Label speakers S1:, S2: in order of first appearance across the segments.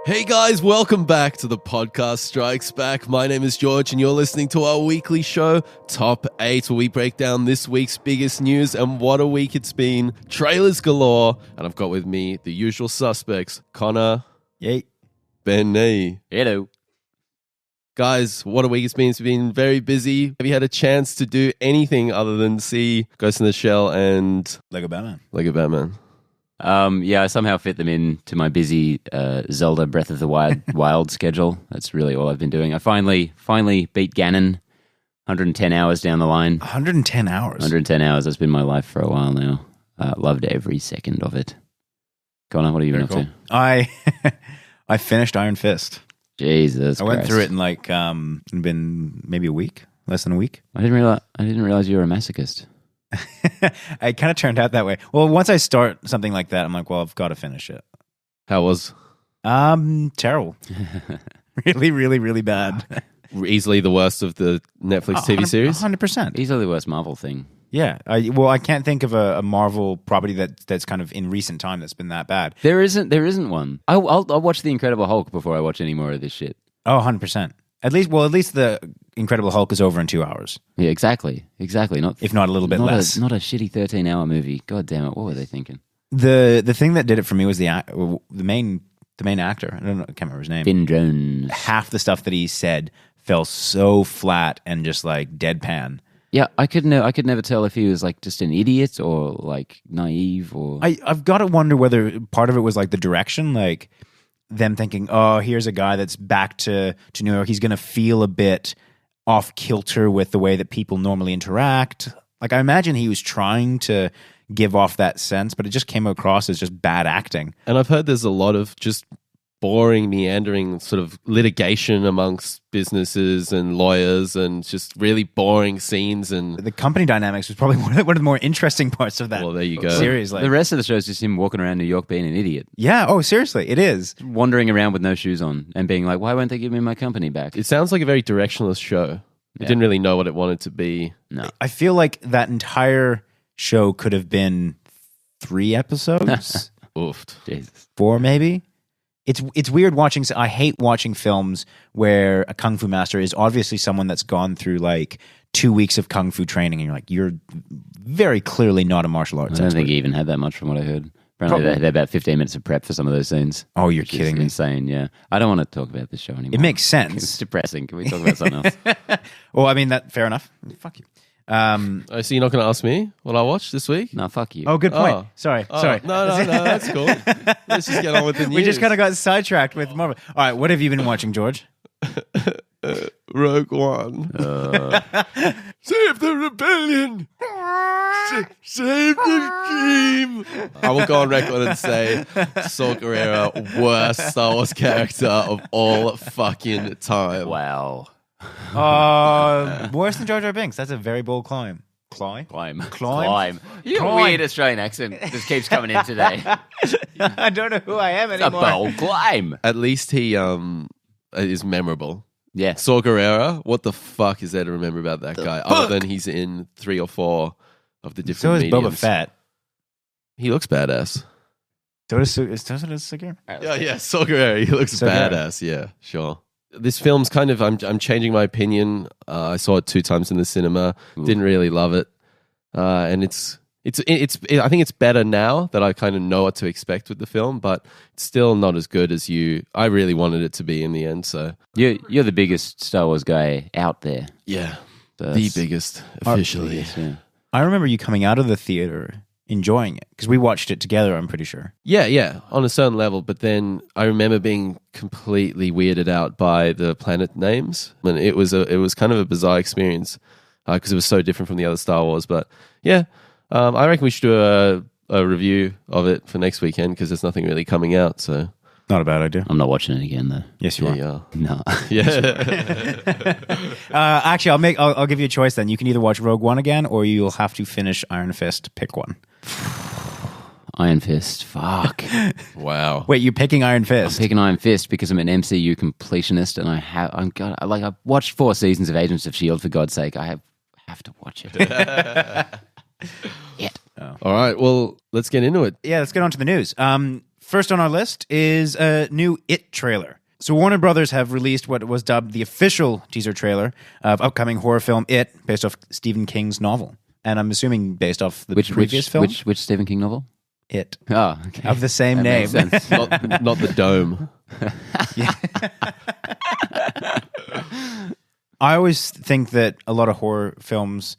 S1: Hey guys, welcome back to the podcast Strikes Back. My name is George and you're listening to our weekly show, Top 8, where we break down this week's biggest news, and what a week it's been. Trailers galore, and I've got with me the usual suspects, Connor.
S2: Yay.
S1: Ben Nee.
S3: Hello.
S1: Guys, what a week it's been. It's been very busy. Have you had a chance to do anything other than see Ghost in the Shell and
S2: Lego Batman?
S1: Lego Batman?
S3: Yeah, I somehow fit them into my busy Zelda Breath of the Wild schedule. That's really all I've been doing. I finally beat Ganon, 110 hours down the line.
S2: 110 hours?
S3: 110 hours. That's been my life for a while now. Loved every second of it. Connor, what have you been up to?
S2: I finished Iron Fist.
S3: Jesus
S2: I went through it in like, been maybe a week, less than a week.
S3: I didn't realize you were a masochist.
S2: It kind of turned out that way. Well, once I start something like that, I'm like, well, I've got to finish it.
S1: How was?
S2: Terrible. Really, really, really bad.
S1: Easily the worst of the Netflix TV series?
S2: 100%.
S3: Easily the worst Marvel thing.
S2: Yeah. I can't think of a Marvel property that's kind of in recent time that's been that bad.
S3: There isn't one. I'll watch The Incredible Hulk before I watch any more of this shit.
S2: Oh, 100%. At least the Incredible Hulk is over in 2 hours.
S3: Yeah, exactly. Not
S2: if not a little bit less.
S3: Not a shitty 13-hour movie. God damn it! What were they thinking?
S2: The thing that did it for me was the main actor. I can't remember his name.
S3: Vin Jones.
S2: Half the stuff that he said fell so flat and just like deadpan.
S3: Yeah, I could never tell if he was like just an idiot or like naive or.
S2: I've got to wonder whether part of it was like the direction, like them thinking, oh, here's a guy that's back to New York. He's going to feel a bit off kilter with the way that people normally interact. Like, I imagine he was trying to give off that sense, but it just came across as just bad acting.
S1: And I've heard there's a lot of just boring, meandering sort of litigation amongst businesses and lawyers and just really boring scenes. And
S2: the company dynamics was probably one of the more interesting parts of that.
S1: Well, there you go.
S2: Series, like,
S3: the rest of the show is just him walking around New York being an idiot.
S2: Yeah. Oh, seriously, it is.
S3: Wandering around with no shoes on and being like, why won't they give me my company back?
S1: It sounds like a very directionless show. It didn't really know what it wanted to be.
S3: No.
S2: I feel like that entire show could have been 3 episodes.
S1: Oofed.
S3: Jesus.
S2: 4 maybe. It's weird watching. I hate watching films where a kung fu master is obviously someone that's gone through like 2 weeks of kung fu training, and you're very clearly not a martial arts
S3: I don't
S2: expert.
S3: think he even had that much from what I heard. Apparently they had about 15 minutes of prep for some of those scenes.
S2: Oh, you're kidding me.
S3: Insane, yeah. I don't want to talk about this show anymore.
S2: It makes
S3: It's
S2: sense.
S3: depressing. Can we talk about something else?
S2: Well, I mean, that fair enough. Fuck you.
S1: Oh, so you're not going to ask me what I watched this week?
S3: No, fuck you.
S2: Oh, good point.
S1: Oh.
S2: Sorry.
S1: No, that's cool. Let's just get on with the news.
S2: We just kind of got sidetracked with Marvel. All right, what have you been watching, George?
S1: Rogue One. Save the rebellion. Save the team. I will go on record and say Saw Gerrera, worst Star Wars character of all fucking time.
S3: Wow.
S2: Worse than Jar Jar Binks. That's a very bold climb.
S3: Climb.
S2: Climb.
S3: You have a weird Australian accent. Just keeps coming in today.
S2: I don't know who I am
S3: It's a
S2: anymore.
S3: bold climb.
S1: At least he is memorable.
S3: Yeah.
S1: Saw Gerrera, what the fuck is there to remember about that guy? Other than he's in 3 or 4 of the different
S2: So is
S1: mediums.
S2: Boba Fett.
S1: He looks badass.
S2: So does Sagar.
S1: Yeah, Saw Gerrera, he looks
S2: Saw Gerrera.
S1: badass. Yeah, sure. This film's kind of, I'm changing my opinion. I saw it 2 times in the cinema. Didn't really love it. And I think it's better now that I kind of know what to expect with the film, but it's still not as good as I really wanted it to be in the end. So
S3: You're the biggest Star Wars guy out there.
S1: yeah,
S3: So
S1: the biggest officially.
S3: Yeah.
S2: I remember you coming out of the theater enjoying it because we watched it together, I'm pretty sure.
S1: Yeah, on a certain level. But then I remember being completely weirded out by the planet names, and it was kind of a bizarre experience because it was so different from the other Star Wars. But yeah, I reckon we should do a review of it for next weekend because there's nothing really coming out. So
S2: Not a bad idea.
S3: I'm not watching it again, though.
S2: Yes, you are.
S1: yeah.
S3: No.
S1: Yeah.
S2: Actually, I'll give you a choice then. You can either watch Rogue One again, or you'll have to finish Iron Fist. Pick one.
S3: Iron Fist. Fuck.
S1: Wow.
S2: Wait, you're picking Iron Fist?
S3: I'm picking Iron Fist because I'm an MCU completionist, and I've watched 4 seasons of Agents of S.H.I.E.L.D. for God's sake. I have to watch it.
S1: All right. Well, let's get into it.
S2: Yeah, let's get on to the news. First on our list is a new It trailer. So Warner Brothers have released what was dubbed the official teaser trailer of upcoming horror film It, based off Stephen King's novel. And I'm assuming based off the previous film.
S3: Which Stephen King novel?
S2: It.
S3: Oh, okay.
S2: Of the same name.
S3: Makes sense.
S1: Not the dome.
S2: I always think that a lot of horror films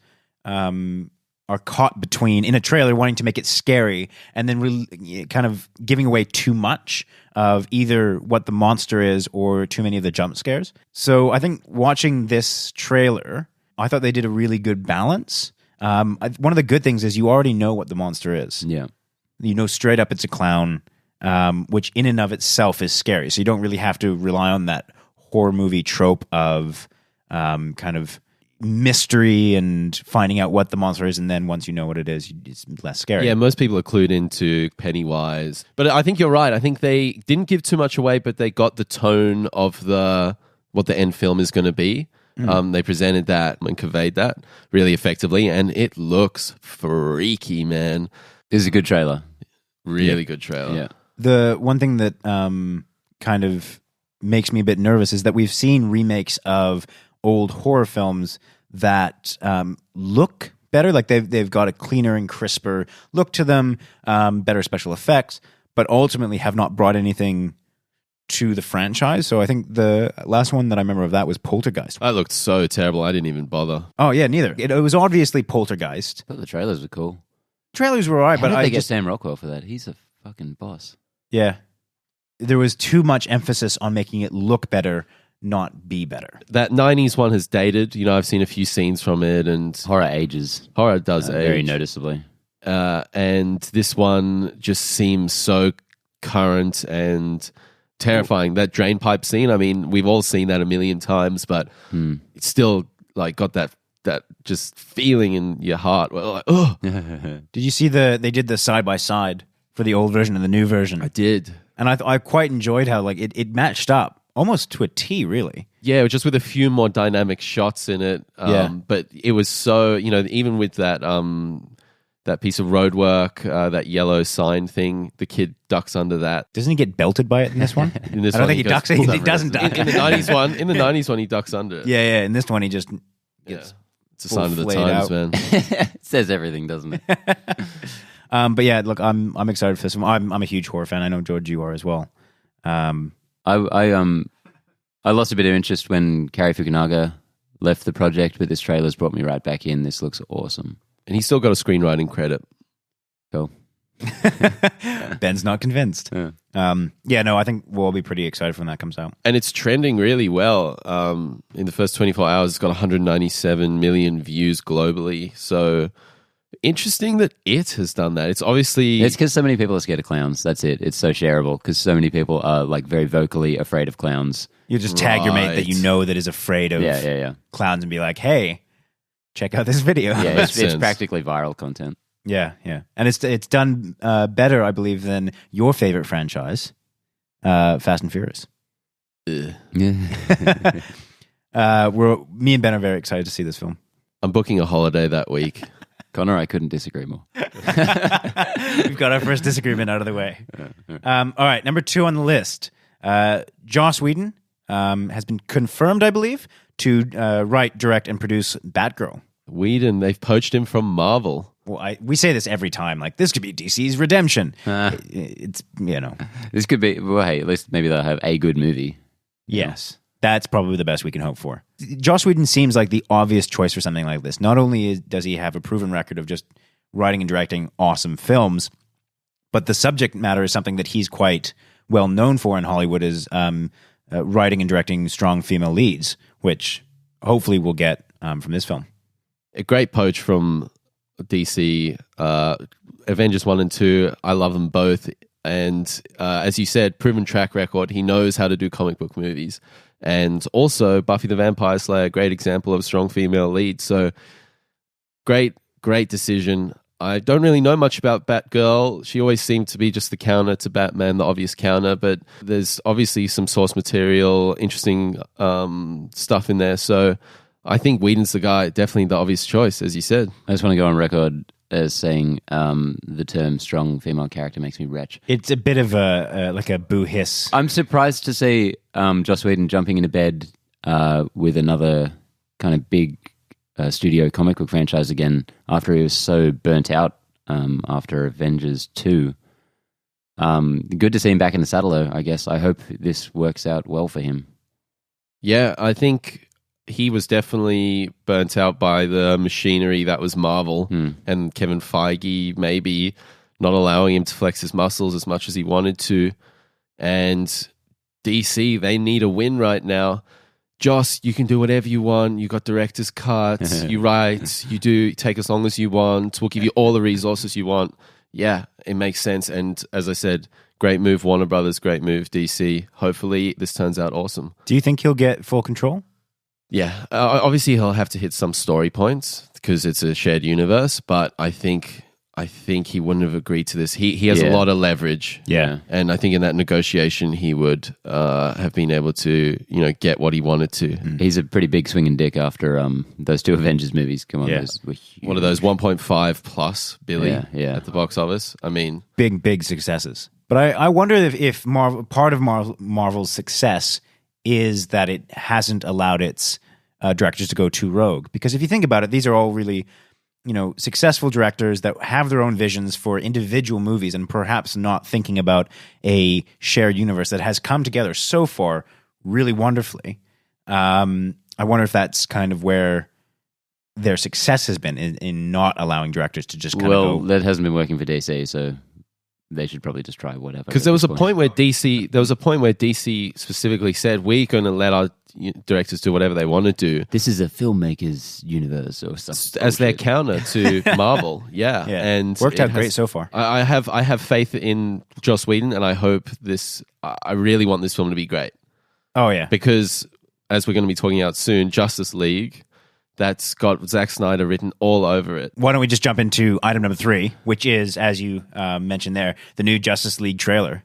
S2: are caught between, in a trailer, wanting to make it scary and then really kind of giving away too much of either what the monster is or too many of the jump scares. So I think watching this trailer, I thought they did a really good balance. One of the good things is you already know what the monster is.
S3: Yeah.
S2: You know straight up it's a clown, which in and of itself is scary. So you don't really have to rely on that horror movie trope of kind of mystery and finding out what the monster is, and then once you know what it is, it's less scary.
S1: Yeah, most people are clued into Pennywise. But I think you're right. I think they didn't give too much away, but they got the tone of what the end film is going to be. They presented that and conveyed that really effectively, and it looks freaky, man.
S3: This is a good trailer.
S1: Really good trailer.
S3: Yeah.
S2: The one thing that kind of makes me a bit nervous is that we've seen remakes of old horror films that look better, like they've got a cleaner and crisper look to them, better special effects, but ultimately have not brought anything to the franchise. So I think the last one that I remember of that was Poltergeist.
S1: That looked so terrible. I didn't even bother.
S2: Oh yeah, neither. It was obviously Poltergeist.
S3: I thought the trailers were cool.
S2: Trailers were alright,
S3: How
S2: but
S3: did they
S2: I
S3: get
S2: just
S3: Sam Rockwell for that? He's a fucking boss.
S2: yeah, there was too much emphasis on making it look better, not be better.
S1: That 90s one has dated. You know, I've seen a few scenes from it, and
S3: Horror ages.
S1: horror does age.
S3: Very noticeably.
S1: And this one just seems so current and terrifying. That drain pipe scene, I mean, we've all seen that a million times, but it's still like got that just feeling in your heart. Well, like, oh,
S2: Did you see they did the side by side for the old version and the new version?
S1: I did.
S2: And I quite enjoyed how like it matched up almost to a T, really.
S1: Yeah, just with a few more dynamic shots in it. But it was so, you know, even with that that piece of road work, that yellow sign thing, the kid ducks under that.
S2: Doesn't he get belted by it in this one?
S1: In this
S2: I don't
S1: one,
S2: think he
S1: goes
S2: ducks.
S1: full
S2: He
S1: cover.
S2: doesn't duck.
S1: In the 90s one, he ducks under it.
S2: Yeah. In this one, he just
S1: Yeah.
S2: gets
S1: It's a
S2: full
S1: sign of the
S2: flayed
S1: times,
S2: out.
S1: man.
S3: It says everything, doesn't it?
S2: But yeah, look, I'm excited for this one. I'm a huge horror fan. I know George, you are as well.
S3: I lost a bit of interest when Cary Fukunaga left the project, but this trailer's brought me right back in. This looks awesome.
S1: And he's still got a screenwriting credit.
S3: Cool.
S2: Ben's not convinced.
S3: Yeah.
S2: No, I think we'll all be pretty excited when that comes out.
S1: And it's trending really well. In the first 24 hours, it's got 197 million views globally. So interesting that it has done that. It's obviously...
S3: It's because so many people are scared of clowns. That's it. It's so shareable because so many people are like very vocally afraid of clowns.
S2: You just tag your mate that you know that is afraid of
S3: Yeah.
S2: clowns and be like, hey, check out this video.
S3: Yeah,
S1: Makes
S3: it's
S1: sense.
S3: practically viral content.
S2: Yeah. And it's done better, I believe, than your favorite franchise, Fast and Furious.
S1: Ugh.
S3: Yeah.
S2: Me and Ben are very excited to see this film.
S1: I'm booking a holiday that week.
S3: Connor, I couldn't disagree more.
S2: We've got our first disagreement out of the way. All right, number 2 on the list. Joss Whedon has been confirmed, I believe, to write, direct, and produce Batgirl.
S1: Whedon, they've poached him from Marvel.
S2: Well, we say this every time. Like, this could be DC's redemption. It's,
S3: This could be, well, hey, at least maybe they'll have a good movie.
S2: Yes. That's probably the best we can hope for. Joss Whedon seems like the obvious choice for something like this. Not only does he have a proven record of just writing and directing awesome films, but the subject matter is something that he's quite well known for in Hollywood, is writing and directing strong female leads, which hopefully we'll get from this film.
S1: A great poach from DC. Avengers 1 and 2, I love them both. And as you said, proven track record. He knows how to do comic book movies. And also Buffy the Vampire Slayer, great example of strong female lead. So great decision. I don't really know much about Batgirl. She always seemed to be just the counter to Batman, the obvious counter, but there's obviously some source material, interesting stuff in there. So I think Whedon's the guy, definitely the obvious choice, as you said.
S3: I just want to go on record. as saying the term strong female character makes me retch.
S2: It's a bit of a boo hiss.
S3: I'm surprised to see Joss Whedon jumping into bed with another kind of big studio comic book franchise again after he was so burnt out after Avengers 2. Good to see him back in the saddle, though, I guess. I hope this works out well for him.
S1: Yeah, I think he was definitely burnt out by the machinery that was Marvel and Kevin Feige maybe not allowing him to flex his muscles as much as he wanted to. And DC, they need a win right now. Joss, you can do whatever you want. You got director's cuts. You write. You do take as long as you want. We'll give you all the resources you want. Yeah, it makes sense. And as I said, great move, Warner Brothers. Great move, DC. Hopefully, this turns out awesome.
S2: Do you think he'll get full control?
S1: Yeah, obviously he'll have to hit some story points because it's a shared universe. But I think he wouldn't have agreed to this. He has a lot of leverage.
S2: Yeah.
S1: And I think in that negotiation, he would have been able to, get what he wanted to.
S3: He's a pretty big swinging dick after those two Avengers movies. Come on, those were huge.
S1: One of those 1.5 plus billion at the box office. I mean,
S2: big successes. But I wonder if part of Marvel's success is that it hasn't allowed its directors to go too rogue. Because if you think about it, these are all really successful directors that have their own visions for individual movies and perhaps not thinking about a shared universe that has come together so far really wonderfully. I wonder if that's kind of where their success has been in not allowing directors to just kind of go.
S3: Well, that hasn't been working for DC, so they should probably just try whatever.
S1: Because there was a point where DC specifically said, we're going to let our directors do whatever they want to do.
S3: This is a filmmaker's universe or something.
S1: As their counter to Marvel. Yeah. And
S2: worked out great so far.
S1: I have faith in Joss Whedon, and I hope I really want this film to be great.
S2: Oh, yeah.
S1: Because, as we're going to be talking about soon, Justice League, that's got Zack Snyder written all over it.
S2: Why don't we just jump into item number 3, which is, as you mentioned there, the new Justice League trailer.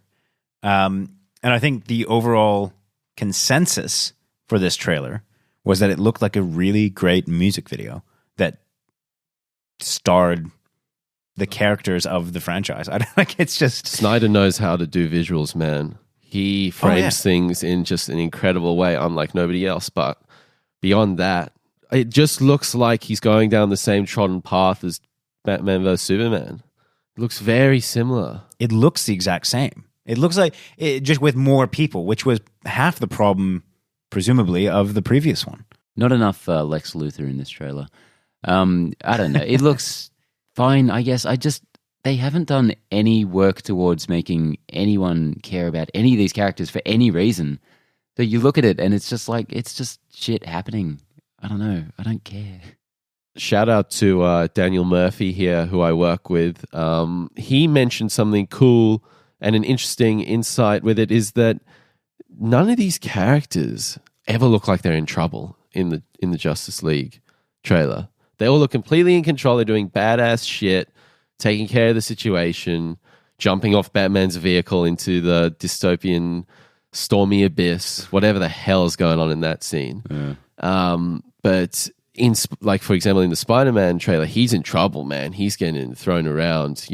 S2: And I think the overall consensus for this trailer was that it looked like a really great music video that starred the characters of the franchise. It's just
S1: Snyder knows how to do visuals, man. He frames things in just an incredible way, unlike nobody else. But beyond that, it just looks like he's going down the same trodden path as Batman vs. Superman. It looks very similar.
S2: It looks the exact same. It looks like it just with more people, which was half the problem, presumably, of the previous one.
S3: Not enough Lex Luthor in this trailer. I don't know. It looks fine, I guess. They haven't done any work towards making anyone care about any of these characters for any reason. So you look at it and it's just shit happening. I don't know. I don't care.
S1: Shout out to Daniel Murphy here, who I work with. He mentioned something cool and an interesting insight with it is that none of these characters ever look like they're in trouble in the Justice League trailer. They all look completely in control. They're doing badass shit, taking care of the situation, jumping off Batman's vehicle into the dystopian stormy abyss, whatever the hell is going on in that scene. Yeah. But for example, in the Spider-Man trailer, he's in trouble, man. He's getting thrown around.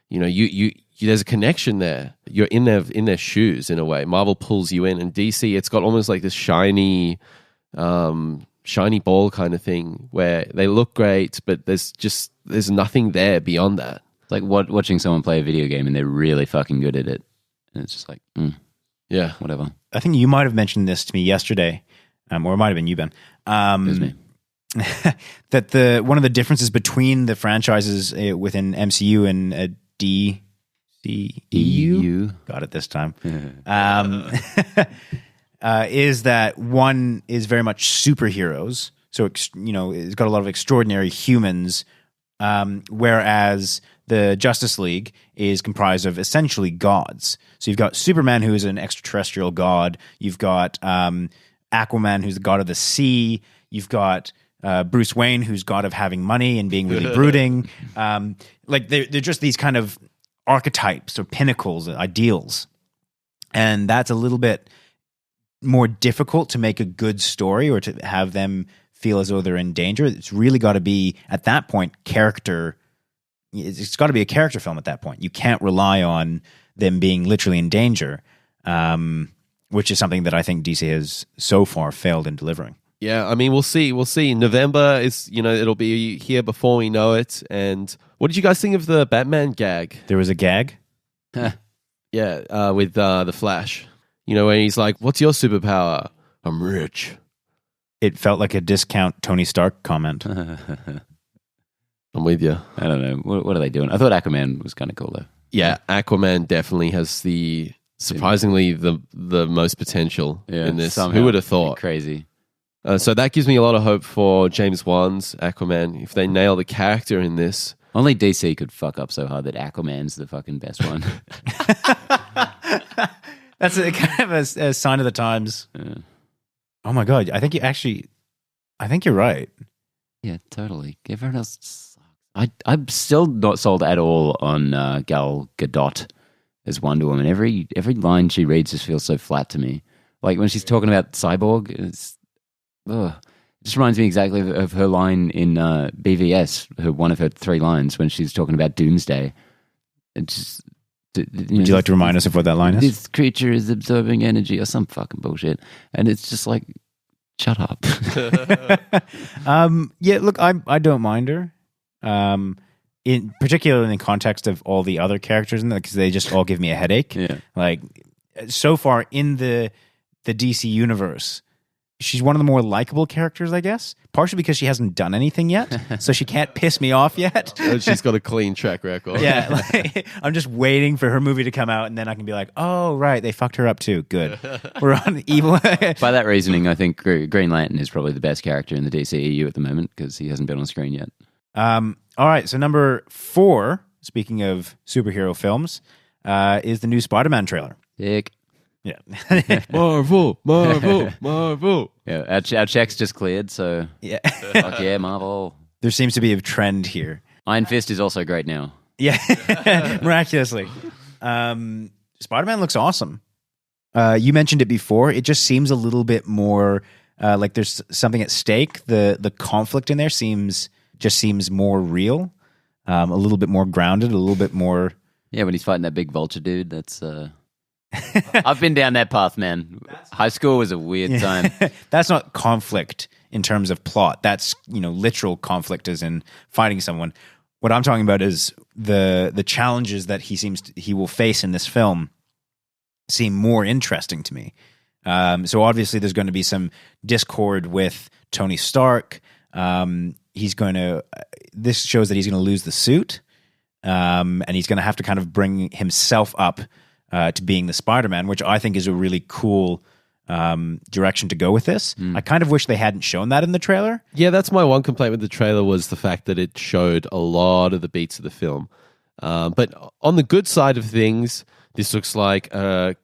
S1: There's a connection there. You're in their shoes in a way. Marvel pulls you in, and DC, it's got almost like this shiny ball kind of thing where they look great, but there's nothing there beyond that.
S3: It's like watching someone play a video game and they're really fucking good at it, and it's just like,
S1: yeah,
S3: whatever.
S2: I think you might have mentioned this to me yesterday, or it might have been you, Ben.
S3: It was me.
S2: That one of the differences between the franchises within MCU and DCEU, got it this time, is that one is very much superheroes. So, it's got a lot of extraordinary humans, whereas the Justice League is comprised of essentially gods. So you've got Superman, who is an extraterrestrial god. You've got Aquaman, who's the god of the sea. You've got Bruce Wayne, who's god of having money and being really brooding. They're just these kind of archetypes or pinnacles, ideals. And that's a little bit more difficult to make a good story or to have them feel as though they're in danger. It's really got to be, at that point, character it's got to be a character film at that point. You can't rely on them being literally in danger, which is something that I think DC has so far failed in delivering.
S1: Yeah, I mean, we'll see. We'll see. November is, it'll be here before we know it. And what did you guys think of the Batman gag?
S2: There was a gag?
S1: Yeah, with the Flash. Where he's like, what's your superpower? I'm rich.
S2: It felt like a discount Tony Stark comment.
S1: I'm with you.
S3: I don't know. What are they doing? I thought Aquaman was kind of cool, though.
S1: Yeah, Aquaman definitely has surprisingly the most potential in this.
S3: Somehow.
S1: Who would have thought?
S3: Crazy.
S1: So that gives me a lot of hope for James Wan's Aquaman. If they nail the character in this.
S3: Only DC could fuck up so hard that Aquaman's the fucking best one.
S2: That's kind of a sign of the times.
S3: Yeah.
S2: Oh my God. I think you're right.
S3: Yeah, totally. Everyone else sucks. I'm still not sold at all on Gal Gadot as Wonder Woman. Every line she reads just feels so flat to me. Like when she's talking about Cyborg, it just reminds me exactly of her line in BVS, one of her 3 lines when she's talking about Doomsday. It just,
S2: Would you like to remind us of what that line is?
S3: This creature is absorbing energy or some fucking bullshit. And it's just like, shut up.
S2: Yeah, look, I don't mind her. In particular in the context of all the other characters in there, because they just all give me a headache.
S3: Yeah.
S2: Like, so far in the DC universe, she's one of the more likable characters, I guess. Partially because she hasn't done anything yet, so she can't piss me off yet.
S1: She's got a clean track record.
S2: Yeah, like, I'm just waiting for her movie to come out, and then I can be like, oh, right, they fucked her up too. Good. We're on evil.
S3: By that reasoning, I think Green Lantern is probably the best character in the DCEU at the moment because he hasn't been on screen yet.
S2: All right, so number 4, speaking of superhero films, is the new Spider-Man trailer.
S3: Sick.
S2: Yeah.
S1: Marvel.
S3: Yeah, our check's just cleared, so
S2: Yeah.
S3: fuck yeah, Marvel.
S2: There seems to be a trend here.
S3: Iron Fist is also great now.
S2: Yeah, miraculously. Spider-Man looks awesome. You mentioned it before. It just seems a little bit more like there's something at stake. The conflict in there seems more real, a little bit more grounded, a little bit more.
S3: Yeah, when he's fighting that big vulture dude, that's... I've been down that path, man. High school was a weird time.
S2: That's not conflict in terms of plot. That's, literal conflict as in fighting someone. What I'm talking about is the challenges that he will face in this film seem more interesting to me. So obviously there's going to be some discord with Tony Stark. This shows that he's going to lose the suit. And he's going to have to kind of bring himself up to being the Spider-Man, which I think is a really cool direction to go with this. I kind of wish they hadn't shown that in the trailer.
S1: Yeah, that's my one complaint with the trailer was the fact that it showed a lot of the beats of the film. But on the good side of things, this looks like a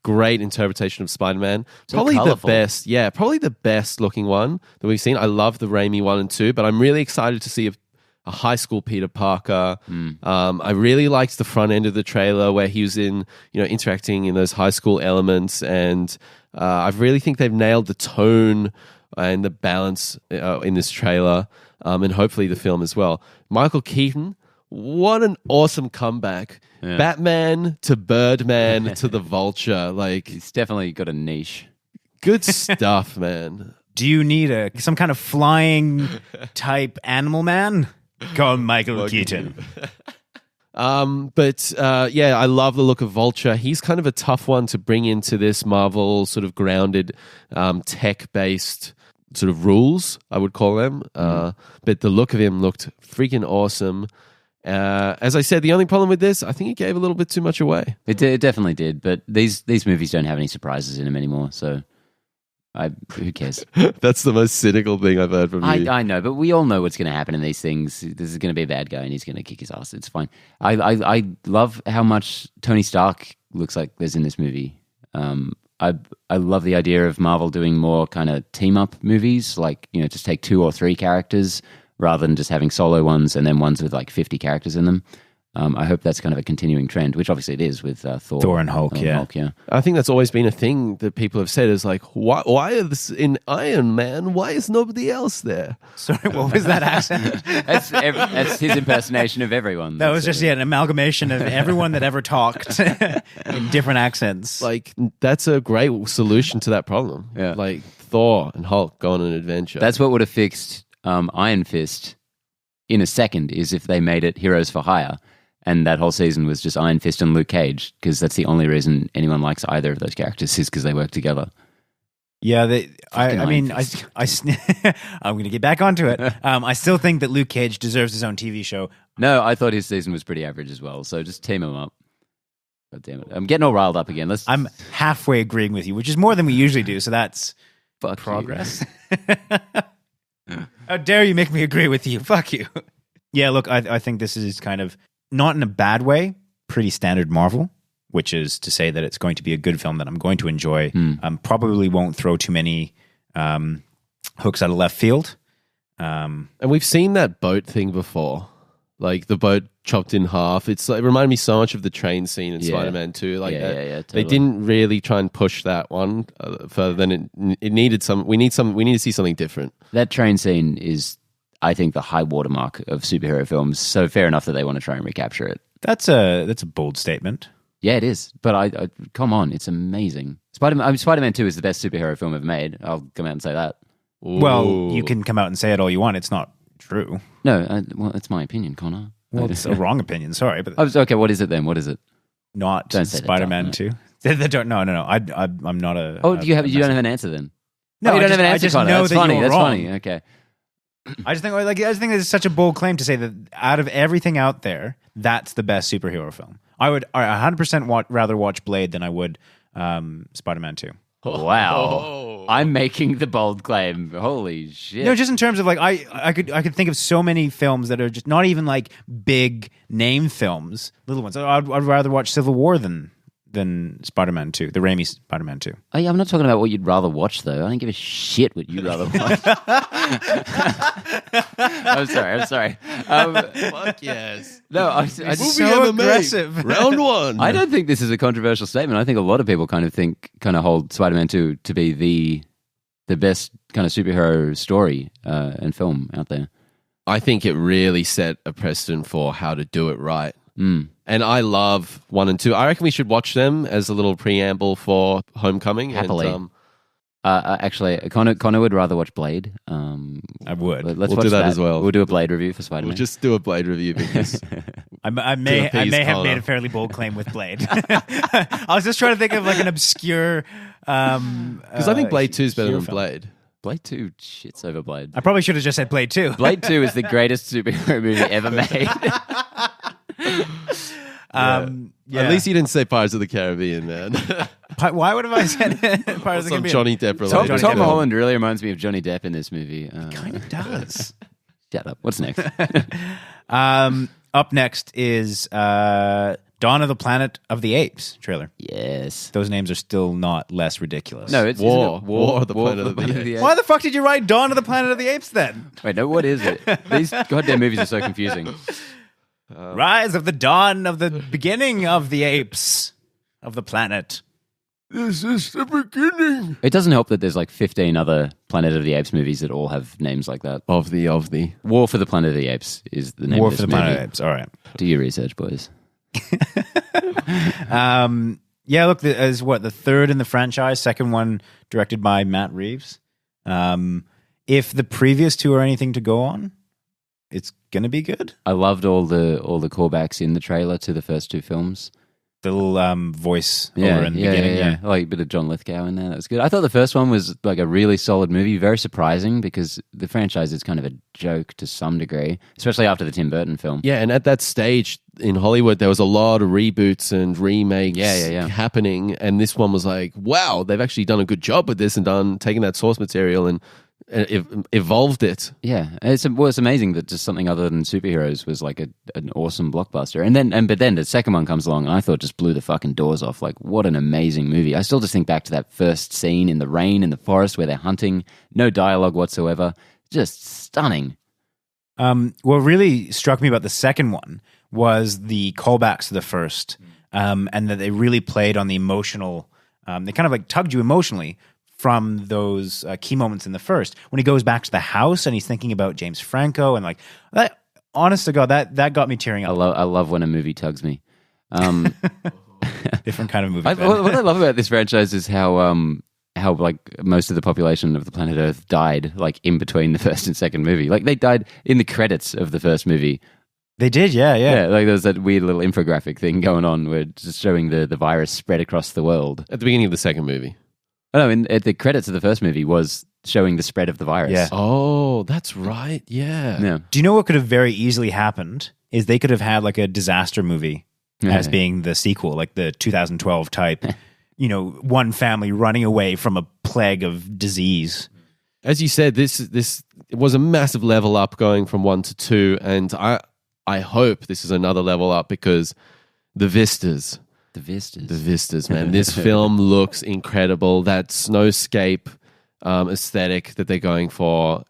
S1: great interpretation of Spider-Man. Probably
S3: colorful.
S1: Probably the best looking one that we've seen. I love the Raimi 1 and 2, but I'm really excited to see a high school Peter Parker. I really liked the front end of the trailer where he was interacting in those high school elements, and I really think they've nailed the tone and the balance in this trailer, and hopefully the film as well. Michael Keaton, what an awesome comeback. Yeah. Batman to Birdman to the Vulture. Like,
S3: he's definitely got a niche.
S1: Good stuff, man.
S2: Do you need some kind of flying type animal man? Call Michael Keaton.
S1: I love the look of Vulture. He's kind of a tough one to bring into this Marvel sort of grounded, tech-based sort of rules, I would call them. But the look of him looked freaking awesome. As I said, the only problem with this, I think it gave a little bit too much away.
S3: It definitely did, but these movies don't have any surprises in them anymore, so... who cares?
S1: That's the most cynical thing I've heard from you.
S3: I know, but we all know what's going to happen in these things. This is going to be a bad guy, and he's going to kick his ass. It's fine. I love how much Tony Stark looks like there's in this movie. I love the idea of Marvel doing more kind of team up movies, like just take 2 or 3 characters rather than just having solo ones and then ones with like 50 characters in them. I hope that's kind of a continuing trend, which obviously it is with
S2: Thor and Hulk, yeah.
S1: I think that's always been a thing that people have said is like, why are this in Iron Man? Why is nobody else there?
S2: Sorry, what was that accent?
S3: That's his impersonation of everyone.
S2: That was just an amalgamation of everyone that ever talked in different accents.
S1: Like, that's a great solution to that problem.
S3: Yeah.
S1: Like, Thor and Hulk go on an adventure.
S3: That's what would have fixed Iron Fist in a second, is if they made it Heroes for Hire. And that whole season was just Iron Fist and Luke Cage, because that's the only reason anyone likes either of those characters is because they work together.
S2: Yeah, I'm going to get back onto it. I still think that Luke Cage deserves his own TV show.
S3: No, I thought his season was pretty average as well, so just team him up. God damn it. I'm getting all riled up again.
S2: I'm halfway agreeing with you, which is more than we usually do, so that's
S3: Fuck
S2: progress. How dare you make me agree with you? Fuck you. Yeah, look, I think this is kind of, not in a bad way, pretty standard Marvel, which is to say that it's going to be a good film that I'm going to enjoy. Probably won't throw too many hooks out of left field.
S1: And we've seen that boat thing before. Like the boat chopped in half. It reminded me so much of the train scene in Spider-Man 2. Like
S3: totally.
S1: They didn't really try and push that one further than it needed. We need to see something different.
S3: That train scene is, I think, the high watermark of superhero films. So fair enough that they want to try and recapture it.
S2: That's a bold statement.
S3: Yeah, it is. But I come on, it's amazing. Spider-Man 2 is the best superhero film ever made. I'll come out and say that.
S1: Ooh.
S2: Well, you can come out and say it all you want. It's not true.
S3: No, well, it's my opinion, Connor.
S2: Well, it's a wrong opinion. Sorry, but
S3: okay. What is it then? What is it?
S2: Not Spider-Man 2. No. I'm not a.
S3: Oh, you don't have an answer then?
S2: No,
S3: you don't have an answer.
S2: I just
S3: Connor.
S2: know
S3: That's
S2: that
S3: funny.
S2: you're
S3: That's
S2: wrong.
S3: funny. Okay.
S2: I just think it's such a bold claim to say that out of everything out there, that's the best superhero film. I would 100% rather watch Blade than I would Spider-Man 2.
S3: Wow.
S1: Oh.
S3: I'm making the bold claim. Holy shit.
S2: No, just in terms of like I could think of so many films that are just not even like big name films, little ones. I'd rather watch Civil War than Spider-Man 2, the Raimi Spider-Man 2.
S3: Oh, yeah, I'm not talking about what you'd rather watch, though. I don't give a shit what you'd rather watch. I'm sorry.
S1: Fuck yes.
S3: No, I
S1: Movie
S2: so
S1: ever made.
S2: aggressive.
S1: Round one.
S3: I don't think this is a controversial statement. I think a lot of people kind of hold Spider-Man 2 to be the best kind of superhero story and film out there.
S1: I think it really set a precedent for how to do it right. And I love 1 and 2. I reckon we should watch them as a little preamble for Homecoming.
S3: Happily.
S1: And,
S3: actually, Connor would rather watch Blade.
S2: I would.
S3: But let's
S1: We'll
S3: watch
S1: do that as well.
S3: We'll do a Blade review for Spider-Man.
S1: we'll just do a Blade review because
S2: I may have
S1: Connor.
S2: made a fairly bold claim with Blade. I was just trying to think of like an obscure.
S1: I think Blade 2 is better
S2: hero
S1: than
S2: film.
S1: Blade.
S3: Blade 2 shits over Blade.
S2: I probably should have just said Blade 2.
S3: Blade 2 is the greatest superhero movie ever made.
S2: Yeah.
S1: At least you didn't say Pirates of the Caribbean, man.
S2: Why would have I said Pirates of the
S1: Some
S2: Caribbean?
S1: Johnny Depp related.
S3: Tom Holland really reminds me of Johnny Depp in this movie.
S2: Kind of does.
S3: Shut up. What's next?
S2: Up next is Dawn of the Planet of the Apes trailer.
S3: Yes.
S2: Those names are still not less ridiculous.
S3: No, it's
S1: War.
S3: isn't it?
S1: War of the Planet of the
S3: Planet
S1: Apes.
S2: Why the fuck did you write Dawn of the Planet of the Apes then?
S3: Wait, no, what is it? These goddamn movies are so confusing.
S2: Rise of the Dawn of the Beginning of the Apes of the Planet.
S1: This is the beginning
S3: It doesn't help that there's like 15 other Planet of the Apes movies that all have names like that.
S1: of the.
S3: War for the Planet of the Apes is the name
S2: War
S3: of
S2: for
S3: this
S2: the Planet
S3: movie.
S2: of the Apes. All right.
S3: Do your research, boys.
S2: Yeah, look, as the third in the franchise, second one directed by Matt Reeves. If the previous two are anything to go on, it's gonna be good.
S3: I loved all the callbacks in the trailer to the first two films.
S2: The little voice over in the beginning. Yeah.
S3: Like a bit of John Lithgow in there. That was good. I thought the first one was like a really solid movie, very surprising because the franchise is kind of a joke to some degree, especially after the Tim Burton film.
S1: Yeah, and at that stage in Hollywood, there was a lot of reboots and remakes happening, and this one was like, wow, they've actually done a good job with this and taken that source material and evolved it.
S3: Yeah, it's amazing that just something other than superheroes was like an awesome blockbuster. But then the second one comes along, and I thought just blew the fucking doors off. Like, what an amazing movie! I still just think back to that first scene in the rain in the forest where they're hunting, no dialogue whatsoever, just stunning.
S2: What really struck me about the second one was the callbacks to the first, and that they really played on the emotional. They kind of like tugged you emotionally from those key moments in the first. When he goes back to the house and he's thinking about James Franco and like that. Honest to God, that got me tearing up.
S3: I love when a movie tugs me.
S2: Different kind of movie.
S3: What I love about this franchise is how like most of the population of the planet Earth died like in between the first and second movie. Like they died in the credits of the first movie.
S2: They did, yeah.
S3: Like there was that weird little infographic thing going on where it's just showing the virus spread across the world.
S1: At the beginning of the second movie.
S3: Oh, no, at the credits of the first movie was showing the spread of the virus.
S2: Yeah.
S1: Oh, that's right. Yeah.
S2: Do you know what could have very easily happened? Is they could have had like a disaster movie as being the sequel, like the 2012 type, one family running away from a plague of disease.
S1: As you said, this was a massive level up going from 1 to 2, and I hope this is another level up because the vistas. The vistas, man. This film looks incredible. That snowscape aesthetic that they're going for,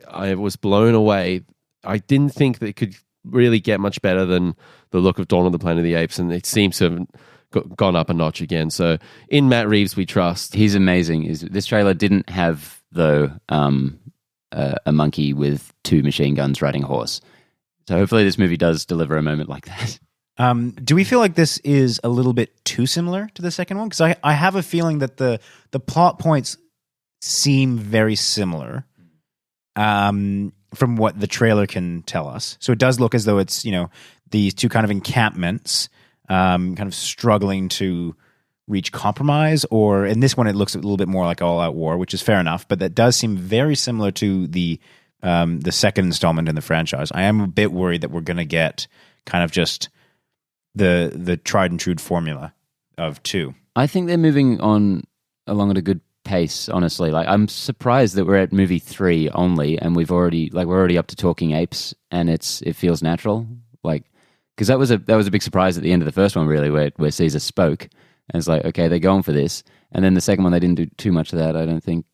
S1: I was blown away. I didn't think that it could really get much better than the look of Dawn of the Planet of the Apes, and it seems to have gone up a notch again. So in Matt Reeves we trust.
S3: He's amazing. This trailer didn't have, though, a monkey with 2 machine guns riding a horse. So hopefully this movie does deliver a moment like that.
S2: Do we feel like this is a little bit too similar to the second one? Because I have a feeling that the plot points seem very similar from what the trailer can tell us. So it does look as though it's, these two kind of encampments kind of struggling to reach compromise, or in this one it looks a little bit more like all-out war, which is fair enough, but that does seem very similar to the second installment in the franchise. I am a bit worried that we're going to get kind of just the tried and true formula of 2.
S3: I think they're moving on along at a good pace, honestly. Like I'm surprised that we're at movie 3 only, and we're already up to talking apes, and it feels natural. Like, because that was a big surprise at the end of the first one, really, where Caesar spoke, and it's like, okay, they're going for this, and then the second one they didn't do too much of that, I don't think,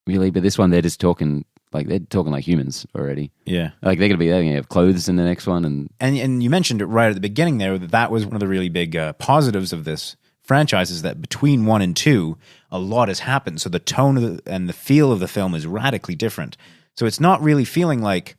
S3: really. But this one they're just talking. Like, they're talking like humans already.
S2: Yeah.
S3: Like, they're going to have clothes in the next one.
S2: And you mentioned it right at the beginning there, that was one of the really big positives of this franchise, is that between 1 and 2, a lot has happened. So the tone and the feel of the film is radically different. So it's not really feeling like,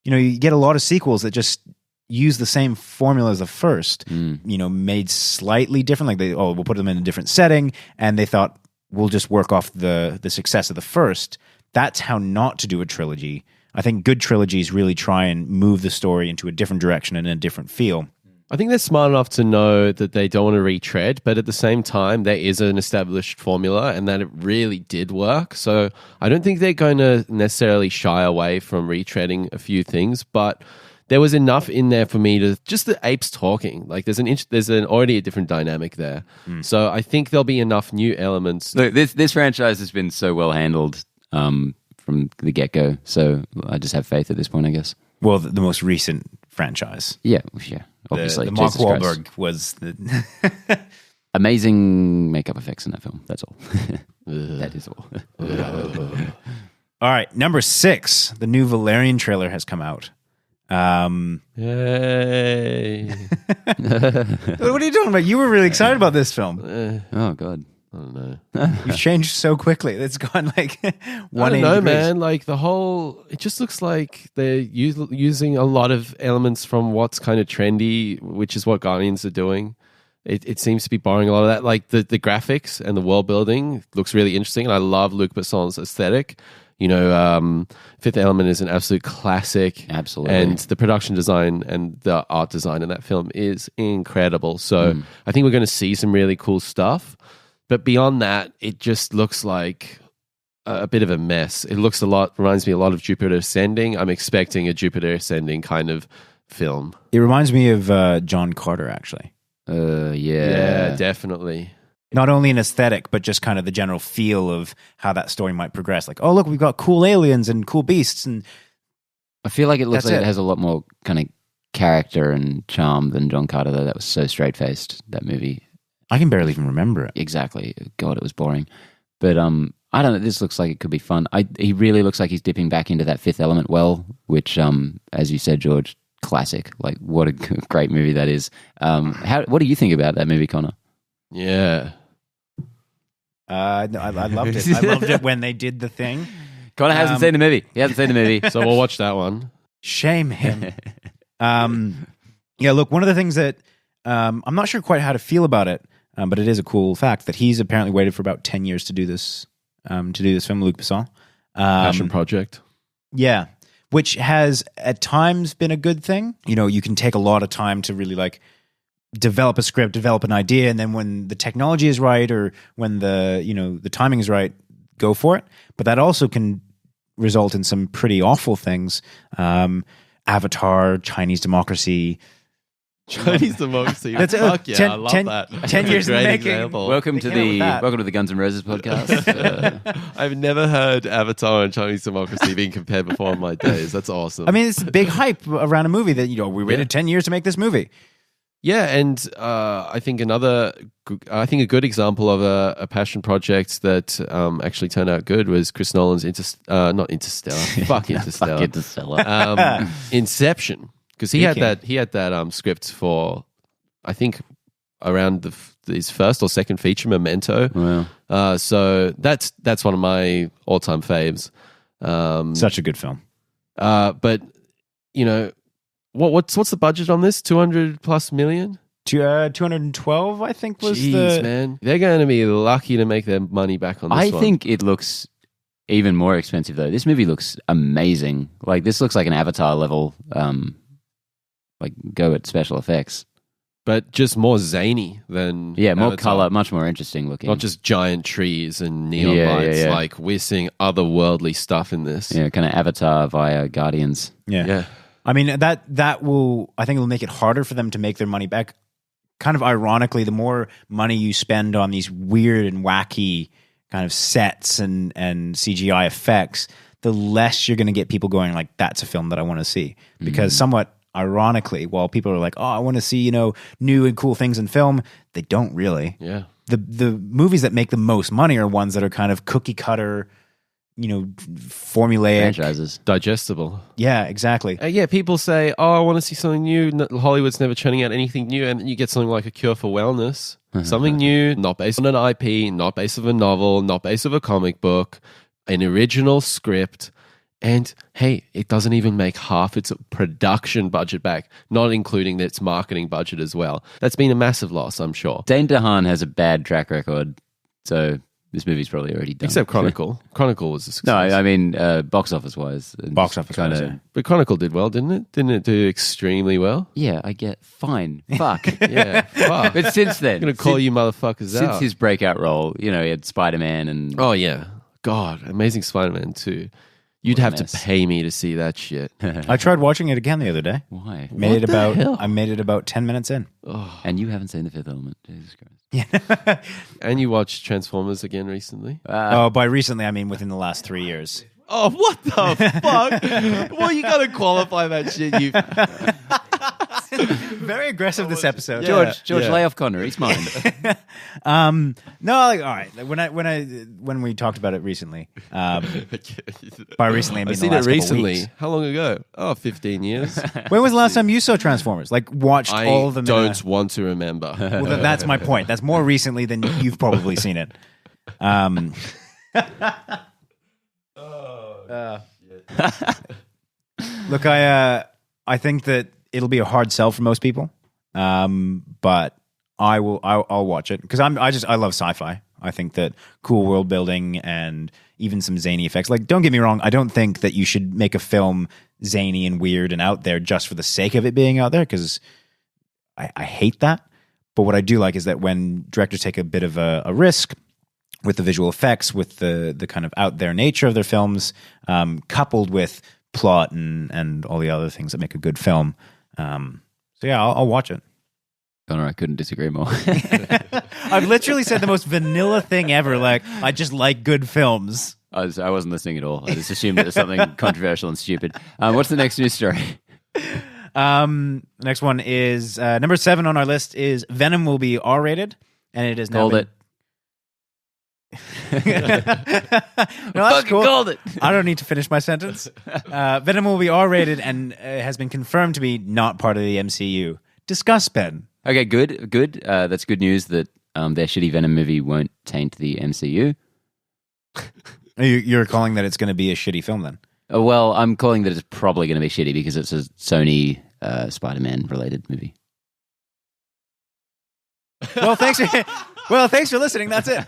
S2: you get a lot of sequels that just use the same formula as the first, made slightly different. Like, we'll put them in a different setting. And they thought, we'll just work off the success of the first. That's how not to do a trilogy. I think good trilogies really try and move the story into a different direction and a different feel.
S1: I think they're smart enough to know that they don't want to retread, but at the same time, there is an established formula and that it really did work. So I don't think they're going to necessarily shy away from retreading a few things, but there was enough in there for me to just the apes talking. Like there's already a different dynamic there. So I think there'll be enough new elements.
S3: Look, this franchise has been so well handled from the get-go, so I just have faith at this point, I guess.
S2: Well, the most recent franchise.
S3: Yeah, obviously.
S2: The Mark
S3: Jesus
S2: Wahlberg
S3: Christ.
S2: was the...
S3: Amazing makeup effects in that film, that's all. That is all.
S2: All right, number 6, the new Valerian trailer has come out.
S1: Yay.
S2: What are you doing about? You were really excited about this film.
S3: Oh, God.
S1: I don't know.
S2: You've changed so quickly. It's gone like 180
S1: I don't know,
S2: degrees.
S1: man. Like it just looks like they're using a lot of elements from what's kind of trendy, which is what Guardians are doing. It seems to be borrowing a lot of that. Like the graphics and the world building looks really interesting, and I love Luc Besson's aesthetic. Fifth Element is an absolute classic.
S3: Absolutely.
S1: And the production design and the art design in that film is incredible. So I think we're going to see some really cool stuff. But beyond that, it just looks like a bit of a mess. It reminds me a lot of Jupiter Ascending. I'm expecting a Jupiter Ascending kind of film.
S2: It reminds me of John Carter, actually.
S1: Yeah, definitely.
S2: Not only an aesthetic, but just kind of the general feel of how that story might progress. Like, oh, look, we've got cool aliens and cool beasts. And
S3: I feel like it looks
S2: That's
S3: like
S2: it.
S3: it has a lot more kind of character and charm than John Carter, though. That was so straight-faced, that movie.
S2: I can barely even remember it.
S3: Exactly. God, it was boring. But I don't know. This looks like it could be fun. He really looks like he's dipping back into that Fifth Element well, which, as you said, George, classic. Like, what a great movie that is. What do you think about that movie, Connor?
S1: Yeah.
S2: No, I loved it. I loved it when they did the thing.
S3: Connor hasn't seen the movie. He hasn't seen the movie.
S1: So we'll watch that one.
S2: Shame him. Yeah, look, one of the things that I'm not sure quite how to feel about it, but it is a cool fact that he's apparently waited for about 10 years to do this film, Luc Besson.
S1: Passion project.
S2: Yeah, which has at times been a good thing. You know, you can take a lot of time to really like develop a script, develop an idea, and then when the technology is right or when the timing is right, go for it. But that also can result in some pretty awful things. Avatar, Chinese democracy.
S1: Chinese democracy.
S2: That's
S1: Fuck yeah,
S2: 10
S1: I love
S2: 10
S1: that.
S2: 10 years in
S1: Great
S2: the making.
S1: example.
S3: Welcome to
S2: came up with that.
S3: the Guns N' Roses podcast.
S1: I've never heard Avatar and Chinese democracy being compared before in my days. That's awesome.
S2: I mean, it's big hype around a movie that, we waited 10 years to make this movie.
S1: yeah, and I think a good example of a passion project that actually turned out good was Chris Nolan's not Interstellar. Fuck Interstellar.
S3: Fuck Interstellar.
S1: Inception, because he had that script for, I think, around his first or second feature, Memento.
S3: Wow.
S1: So that's one of my all-time faves.
S2: Such a good film.
S1: But what's the budget on this? 200 plus million?
S2: 212, I think, was
S1: Jeez, man. They're going to be lucky to make their money back on this
S3: I
S1: one.
S3: think it looks even more expensive, though. This movie looks amazing. Like, this looks like an Avatar level, like, go at special effects.
S1: But just more zany than
S3: Yeah, more
S1: Avatar.
S3: color, much more interesting looking.
S1: Not just giant trees and neon lights.
S3: yeah.
S1: Like, we're seeing otherworldly stuff in this.
S3: Yeah, kind of Avatar via Guardians.
S2: Yeah. I mean, that will, I think it'll make it harder for them to make their money back. Kind of ironically, the more money you spend on these weird and wacky kind of sets and CGI effects, the less you're going to get people going like, that's a film that I want to see. Because somewhat ironically, while people are like, oh, I want to see, new and cool things in film, they don't really.
S1: Yeah.
S2: The movies that make the most money are ones that are kind of cookie cutter, formulaic.
S3: Franchises.
S1: Digestible.
S2: Yeah, exactly.
S1: Yeah, people say, oh, I want to see something new. Hollywood's never churning out anything new. And then you get something like A Cure for Wellness. Something new, not based on an IP, not based on a novel, not based on a comic book, an original script. And hey, it doesn't even make half its production budget back, not including its marketing budget as well. That's been a massive loss, I'm sure.
S3: Dane DeHaan has a bad track record, so this movie's probably already done.
S1: Except Chronicle. Chronicle was a success.
S3: No, I mean box office wise.
S2: Box office wise, yeah.
S1: But Chronicle did well, didn't it? Didn't it do extremely well?
S3: Yeah, I get fine. Fuck.
S1: Yeah. Fuck.
S3: But since then,
S1: I'm going to call you motherfuckers
S3: since
S1: out.
S3: his breakout role, he had Spider-Man and
S1: Oh, yeah. God, Amazing Spider-Man 2. You'd
S3: What a
S1: have to
S3: mess.
S1: pay me to see that shit.
S2: I tried watching it again the other day.
S3: why?
S2: I made it about 10 minutes in.
S3: And you haven't seen The Fifth Element. Jesus Christ.
S1: And you watched Transformers again recently?
S2: By recently, I mean within the last 3 years.
S1: Oh, what the fuck? Well, you got to qualify that shit. You
S2: Very aggressive this episode.
S1: Yeah.
S3: George, lay off Connor. He's mine.
S2: No, like, all right. When we talked about it recently, by recently I mean
S1: I've seen
S2: the
S1: it
S2: last couple
S1: recently.
S2: weeks.
S1: How long ago? Oh, 15 years.
S2: When was the last time you saw Transformers? Like watched
S1: I
S2: all of them?
S1: don't want to remember.
S2: Well, that's my point. That's more recently than you've probably seen it. Look, I think that it'll be a hard sell for most people, but I'll watch it because I love sci-fi. I think that cool world building and even some zany effects. Like, don't get me wrong, I don't think that you should make a film zany and weird and out there just for the sake of it being out there, because I hate that. But what I do like is that when directors take a bit of a risk with the visual effects, with the kind of out there nature of their films, coupled with plot and all the other things that make a good film. So yeah, I'll watch it.
S3: Connor, I couldn't disagree more.
S2: I've literally said the most vanilla thing ever. Like, I just like good films.
S3: I wasn't listening at all. I just assumed it was something controversial and stupid. What's the next news story?
S2: Next one is number 7 on our list is Venom will be R-rated, and it is now
S3: Called
S2: been-
S3: it.
S2: No, that's cool.
S3: Called it.
S2: I don't need to finish my sentence. Venom will be R-rated and has been confirmed to be not part of the MCU. Discuss, Ben.
S3: Okay, good. That's good news that their shitty Venom movie won't taint the MCU.
S2: You're calling that it's going to be a shitty film then?
S3: Well, I'm calling that it's probably going to be shitty because it's a Sony Spider-Man related movie.
S2: Well, thanks for listening. That's it.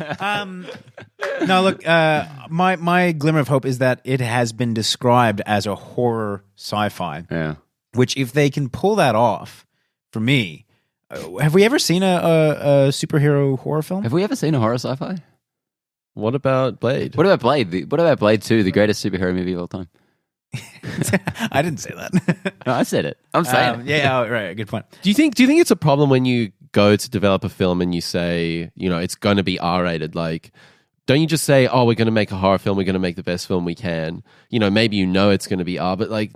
S2: No, look, my glimmer of hope is that it has been described as a horror sci-fi.
S3: Yeah.
S2: Which, if they can pull that off, for me, have we ever seen a superhero horror film?
S3: Have we ever seen a horror sci-fi?
S1: What about Blade?
S3: What about Blade? What about Blade 2, the greatest superhero movie of all time?
S2: I didn't say that.
S3: No, I said it. I'm saying it.
S2: Yeah, right. Good point.
S1: Do you think it's a problem when you go to develop a film and you say, it's going to be R-rated? Like, don't you just say, "Oh, we're going to make a horror film. We're going to make the best film we can." Maybe it's going to be R, but like,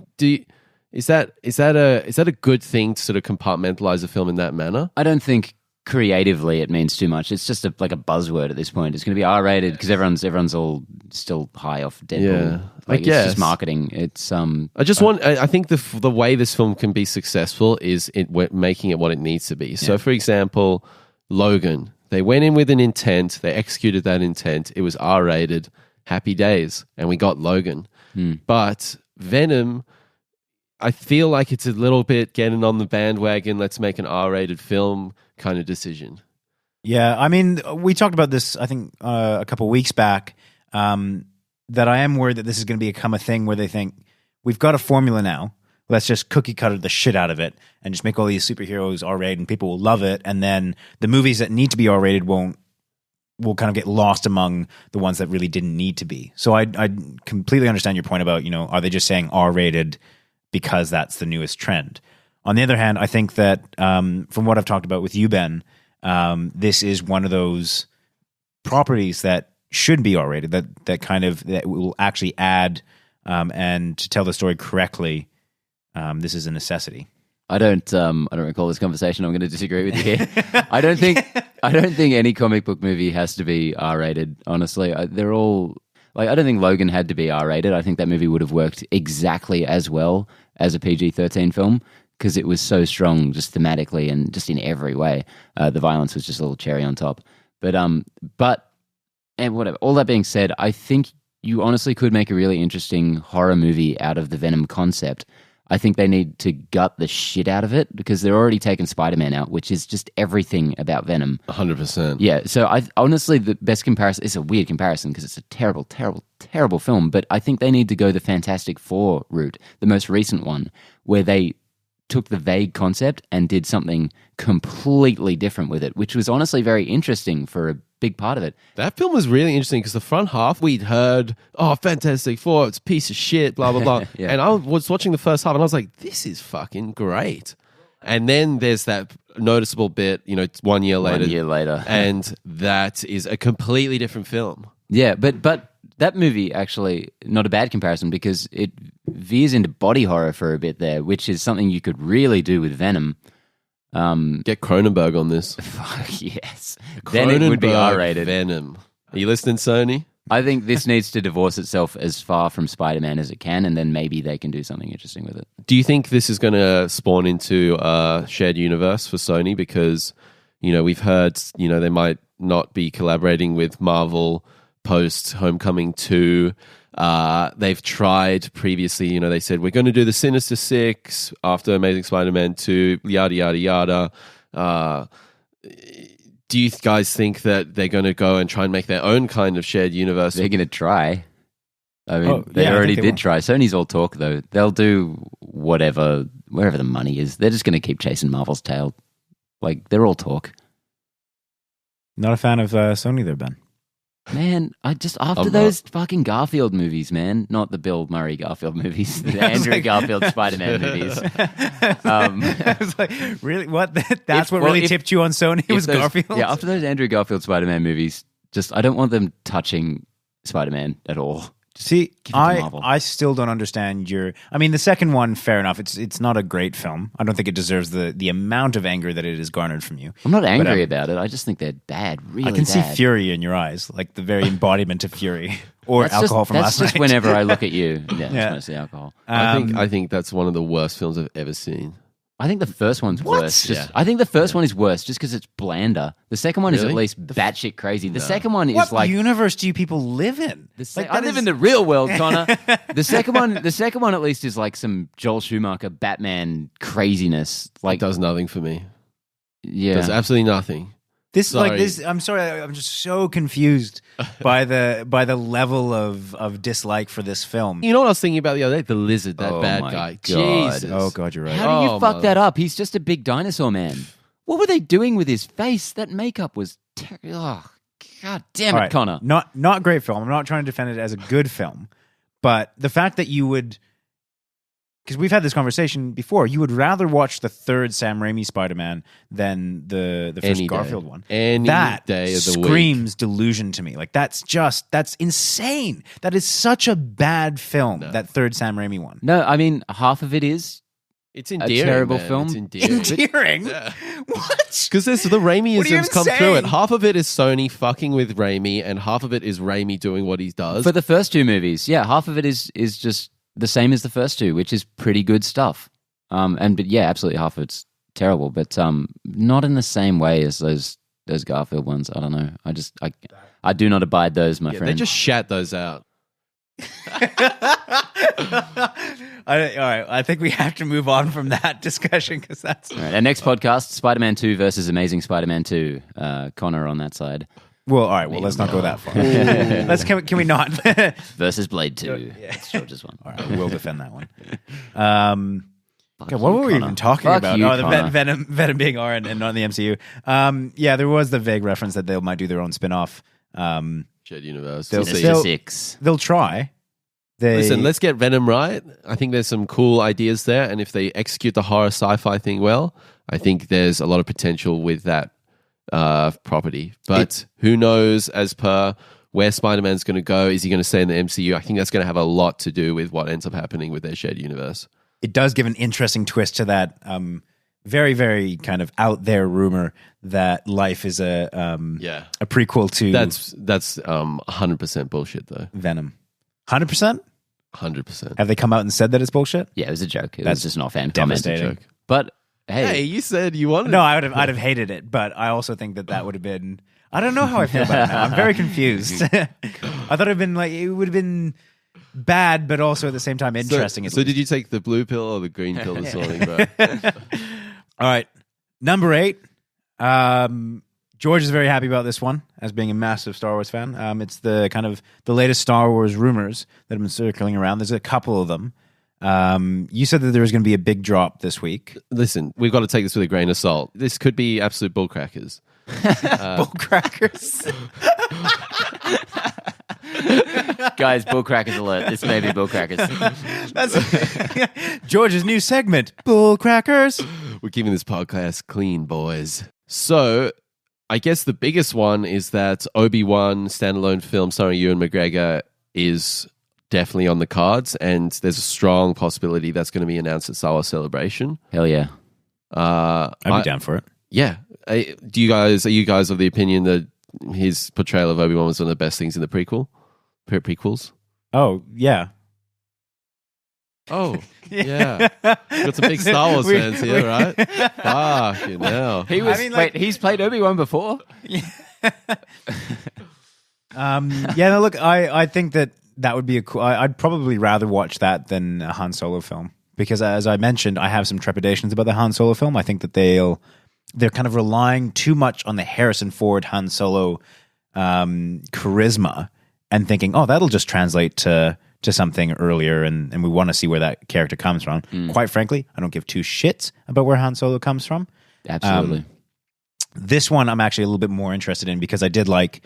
S1: is that a good thing to sort of compartmentalize a film in that manner?
S3: I don't think creatively it means too much. It's just like a buzzword at this point. It's going to be R-rated because everyone's all still high off Deadpool.
S1: Yeah,
S3: like,
S1: I guess.
S3: It's just marketing. It's
S1: I think the way this film can be successful is making it what it needs to be. So, for example, Logan, they went in with an intent. They executed that intent. It was R-rated. Happy days, and we got Logan. But Venom, I feel like it's a little bit getting on the bandwagon. Let's make an R-rated film kind of decision.
S2: Yeah, I mean, we talked about this, I think, a couple of weeks back, that I am worried that this is going to become a thing where they think, we've got a formula now, let's just cookie cutter the shit out of it and just make all these superheroes R-rated and people will love it, and then the movies that need to be R-rated will kind of get lost among the ones that really didn't need to be. So I completely understand your point about, are they just saying R-rated because that's the newest trend? On the other hand, I think that from what I've talked about with you, Ben, this is one of those properties that should be R-rated, that will actually add and to tell the story correctly. This is a necessity.
S3: I don't recall this conversation. I'm going to disagree with you here. I don't think any comic book movie has to be R-rated. Honestly, they're all like, I don't think Logan had to be R-rated. I think that movie would have worked exactly as well as a PG-13 film, because it was so strong just thematically and just in every way. The violence was just a little cherry on top. But whatever. All that being said, I think you honestly could make a really interesting horror movie out of the Venom concept. I think they need to gut the shit out of it because they're already taking Spider-Man out, which is just everything about Venom.
S1: 100%.
S3: Yeah, so honestly, the best comparison is a weird comparison because it's a terrible, terrible, terrible film, but I think they need to go the Fantastic Four route, the most recent one, where they took the vague concept and did something completely different with it, which was honestly very interesting for a big part of it.
S1: That film was really interesting because the front half we'd heard, Fantastic Four, it's a piece of shit, blah, blah, blah.
S3: Yeah.
S1: And I was watching the first half and I was like, this is fucking great. And then there's that noticeable bit, it's 1 year later.
S3: 1 year later.
S1: And that is a completely different film.
S3: Yeah, but that movie actually, not a bad comparison because it veers into body horror for a bit there, which is something you could really do with Venom.
S1: Get Cronenberg on this.
S3: Fuck yes. Then it would be R-rated.
S1: Venom. Are you listening, Sony?
S3: I think this needs to divorce itself as far from Spider-Man as it can, and then maybe they can do something interesting with it.
S1: Do you think this is going to spawn into a shared universe for Sony? Because, we've heard, they might not be collaborating with Marvel post Homecoming 2. They've tried previously, they said, we're going to do the Sinister Six after Amazing Spider-Man 2, yada, yada, yada. Do you guys think that they're going to go and try and make their own kind of shared universe?
S3: They're going to try. I mean, they already did try. Sony's all talk, though. They'll do whatever, wherever the money is. They're just going to keep chasing Marvel's tail. Like, they're all talk.
S2: Not a fan of Sony there, Ben.
S3: Man, after those fucking Garfield movies, man, not the Bill Murray Garfield movies, the Andrew Garfield Spider-Man movies.
S2: I was like, really? What? That's what really tipped you on Sony was Garfield?
S3: Yeah, after those Andrew Garfield Spider-Man movies, I don't want them touching Spider-Man at all.
S2: See,
S3: Give it to Marvel.
S2: I still don't understand your. I mean, the second one, fair enough. It's not a great film. I don't think it deserves the amount of anger that it has garnered from you.
S3: I'm not angry about it. I just think they're bad, really
S2: I can see
S3: bad.
S2: fury in your eyes, like the very embodiment of fury, or alcohol from last
S3: That's just
S2: night.
S3: whenever I look at you. Yeah, it's mostly alcohol.
S1: I think that's one of the worst films I've ever seen.
S3: I think the first one's worse.
S1: Yeah.
S3: I think the first one is worse just because it's blander. The second one is
S1: Really?
S3: at least batshit crazy. The second one
S2: What
S3: is like
S2: universe do you people live in?
S3: I live in the real world, Connor. The second one at least is like some Joel Schumacher Batman craziness.
S1: It
S3: Like,
S1: does nothing for me.
S3: yeah,
S1: Does absolutely nothing.
S2: This
S1: Sorry.
S2: like this. I'm sorry. I'm just so confused by the level of dislike for this film.
S1: You know what I was thinking about the other day? The lizard, that
S3: Oh
S1: bad
S3: my
S1: guy.
S3: God.
S1: Jesus.
S2: Oh God, you're right.
S3: How do you
S1: Oh,
S3: fuck
S1: my-
S3: that up? He's just a big dinosaur man. What were they doing with his face? That makeup was oh, God damn it,
S2: All right,
S3: Connor.
S2: Not great film. I'm not trying to defend it as a good film, but the fact that you would, because we've had this conversation before, you would rather watch the third Sam Raimi Spider-Man than the first
S1: Any day.
S2: Garfield one.
S1: Any
S2: that
S1: day of the week.
S2: screams delusion to me. Like that's insane. That is such a bad film. That third Sam Raimi one.
S3: No, I mean half of it is
S1: It's endearing,
S3: terrible
S1: man.
S3: film.
S1: It's endearing.
S2: Endearing.
S1: Yeah.
S2: What?
S1: Because the
S2: What are you
S1: Raimi-isms
S2: even
S1: come through it.
S2: saying?
S1: Half of it is Sony fucking with Raimi, and half of it is Raimi doing what he does.
S3: for the first two movies. Yeah, half of it is just the same as the first two, which is pretty good stuff. But yeah, absolutely half of it's terrible, but not in the same way as those Garfield ones. I don't know. I do not abide those, my
S1: Yeah,
S3: friend.
S1: they just shat those out.
S2: All right, I think we have to move on from that discussion because that's
S3: All right, our next podcast: Spider-Man 2 versus Amazing Spider-Man 2. Connor on that side
S2: well. All right, well, let's not go that far. Can we not?
S3: versus Blade 2. That's George's one.
S2: All right, we'll defend that one. God, what
S3: you,
S2: were we
S3: Connor.
S2: even talking
S3: Fuck
S2: about?
S3: you,
S2: Oh, the
S3: Connor.
S2: Venom being R and not in the MCU. Yeah, there was the vague reference that they might do their own spin-off.
S1: Shared universe.
S2: They'll-
S1: We'll see.
S2: they'll-
S3: 6.
S2: They'll try.
S1: Listen, let's get Venom right. I think there's some cool ideas there, and if they execute the horror sci-fi thing well, I think there's a lot of potential with that property. But who knows? As per where Spider-Man's going to go, is he going to stay in the MCU? I think that's going to have a lot to do with what ends up happening with their shared universe.
S2: It does give an interesting twist to that very, very kind of out there rumor that Life is a prequel to
S1: That's 100% bullshit, though.
S2: Venom. 100%?
S1: 100%.
S2: Have they come out and said that it's bullshit?
S3: Yeah, it was a joke. It
S2: That's
S3: was just an offhand comment.
S2: devastating.
S1: Joke.
S3: But hey,
S1: Hey, you said you wanted.
S2: No, I'd have hated it, but I also think that would have been. I don't know how I feel about it now. I'm very confused. I thought it would have been bad, but also at the same time interesting.
S1: So did you take the blue pill or the green pill this morning, bro?
S2: All right, number 8. George is very happy about this one, as being a massive Star Wars fan. It's the kind of the latest Star Wars rumors that have been circling around. There's a couple of them. You said that there was going to be a big drop this week.
S1: Listen, we've got to take this with a grain of salt. This could be absolute bullcrackers.
S2: Bullcrackers.
S3: guys, bullcrackers alert. This may be bullcrackers.
S2: That's George's new segment, Bullcrackers.
S1: We're keeping this podcast clean, boys. So, I guess the biggest one is that Obi-Wan standalone film starring Ewan McGregor is definitely on the cards, and there's a strong possibility that's going to be announced at Star Wars Celebration.
S3: Hell yeah.
S2: I'd be down for it.
S1: Yeah. Are you guys of the opinion that his portrayal of Obi-Wan was one of the best things in the prequels?
S2: Oh, yeah.
S1: Oh, yeah. Got some big Star Wars fans here, right? Fucking hell.
S3: He was.
S2: I mean, like-
S3: wait, he's played Obi-Wan before?
S2: Yeah, no, look, I think that would be a cool. I'd probably rather watch that than a Han Solo film because, as I mentioned, I have some trepidations about the Han Solo film. I think that they're kind of relying too much on the Harrison Ford Han Solo charisma and thinking, oh, that'll just translate to something earlier, and we want to see where that character comes from. Quite frankly, I don't give two shits about where Han Solo comes from.
S3: Absolutely.
S2: This one I'm actually a little bit more interested in because I did like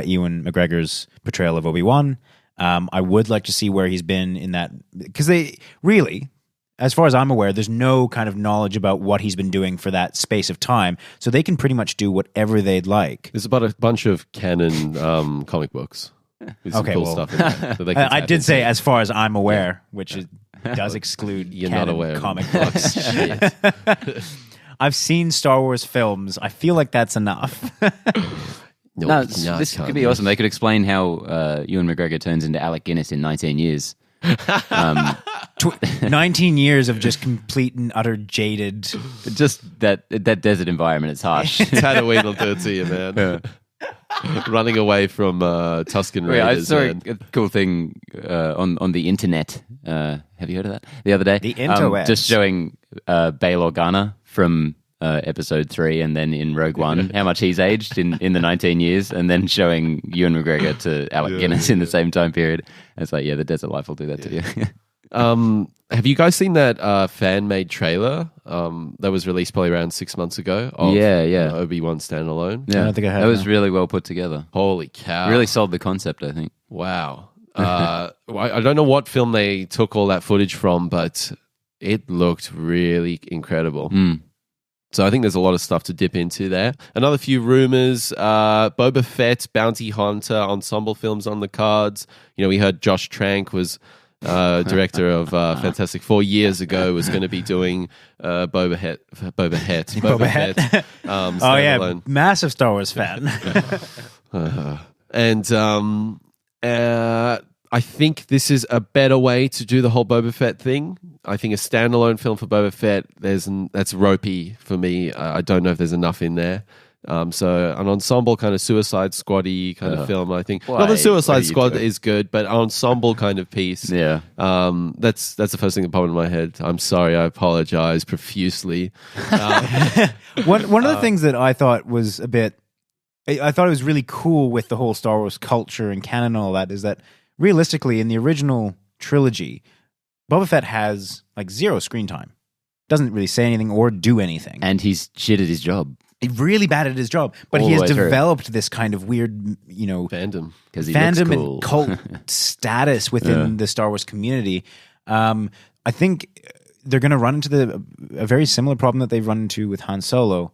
S2: Ewan McGregor's portrayal of Obi-Wan. I would like to see where he's been in that, because they really, as far as I'm aware, there's no kind of knowledge about what he's been doing for that space of time, so they can pretty much do whatever th'd like.
S1: There's about a bunch of canon comic books. With some
S2: Okay,
S1: cool
S2: well,
S1: stuff in there that they can
S2: I
S1: tap
S2: did
S1: into.
S2: say as far as I'm aware, which does exclude
S1: You're
S2: canon
S1: not aware
S2: comic
S1: of
S2: books.
S1: Shit.
S2: I've seen Star Wars films. I feel like that's enough.
S3: No,
S1: it
S3: this
S1: can't
S3: could be awesome. They could explain how Ewan McGregor turns into Alec Guinness in 19 years.
S2: 19 years of just complete and utter jaded.
S3: Just that desert environment, it's harsh.
S1: Tatooine will do it to you, man. Running away from Tusken
S3: Yeah, I
S1: Raiders,
S3: saw
S1: man.
S3: a cool thing on the internet. Have you heard of that? The other day,
S2: The interwebs.
S3: just showing Bail Organa from Episode 3, and then in Rogue One, how much he's aged in the 19 years, and then showing Ewan McGregor to Alec Guinness in the same time period. And it's like, yeah, the desert life will do that to you.
S1: Have you guys seen that fan-made trailer that was released probably around 6 months ago? Of,
S3: Yeah.
S1: Obi-Wan Standalone.
S3: Yeah,
S2: I don't think I have,
S3: that was
S2: no.
S3: really well put together.
S1: Holy cow!
S3: Really sold the concept, I think.
S1: Wow. I don't know what film they took all that footage from, but it looked really incredible. So I think there's a lot of stuff to dip into there. Another few rumors: Boba Fett Bounty Hunter ensemble films on the cards. You know, we heard Josh Trank was director of Fantastic Four years ago, was going to be doing Boba Fett.
S2: Oh yeah, massive Star Wars fan.
S1: And I think this is a better way to do the whole Boba Fett thing. I think a standalone film for Boba Fett, that's ropey for me. I don't know if there's enough in there. So an ensemble kind of Suicide Squad-y kind of film, I think. Not the Suicide Squad is good, but ensemble kind of piece.
S3: Yeah.
S1: That's the first thing that popped in my head. I'm sorry, I apologize profusely.
S2: One of the things that I thought was I thought it was really cool with the whole Star Wars culture and canon and all that is that realistically in the original trilogy, Boba Fett has like zero screen time. Doesn't really say anything or do anything.
S3: And he's shit at his job.
S2: He's really bad at his job. But
S3: All
S2: he has
S3: the way through.
S2: developed this kind of weird,
S1: Fandom.
S3: Because he looks
S2: fandom
S3: cool.
S2: and cult status within the Star Wars community. I think they're going to run into a very similar problem that they've run into with Han Solo.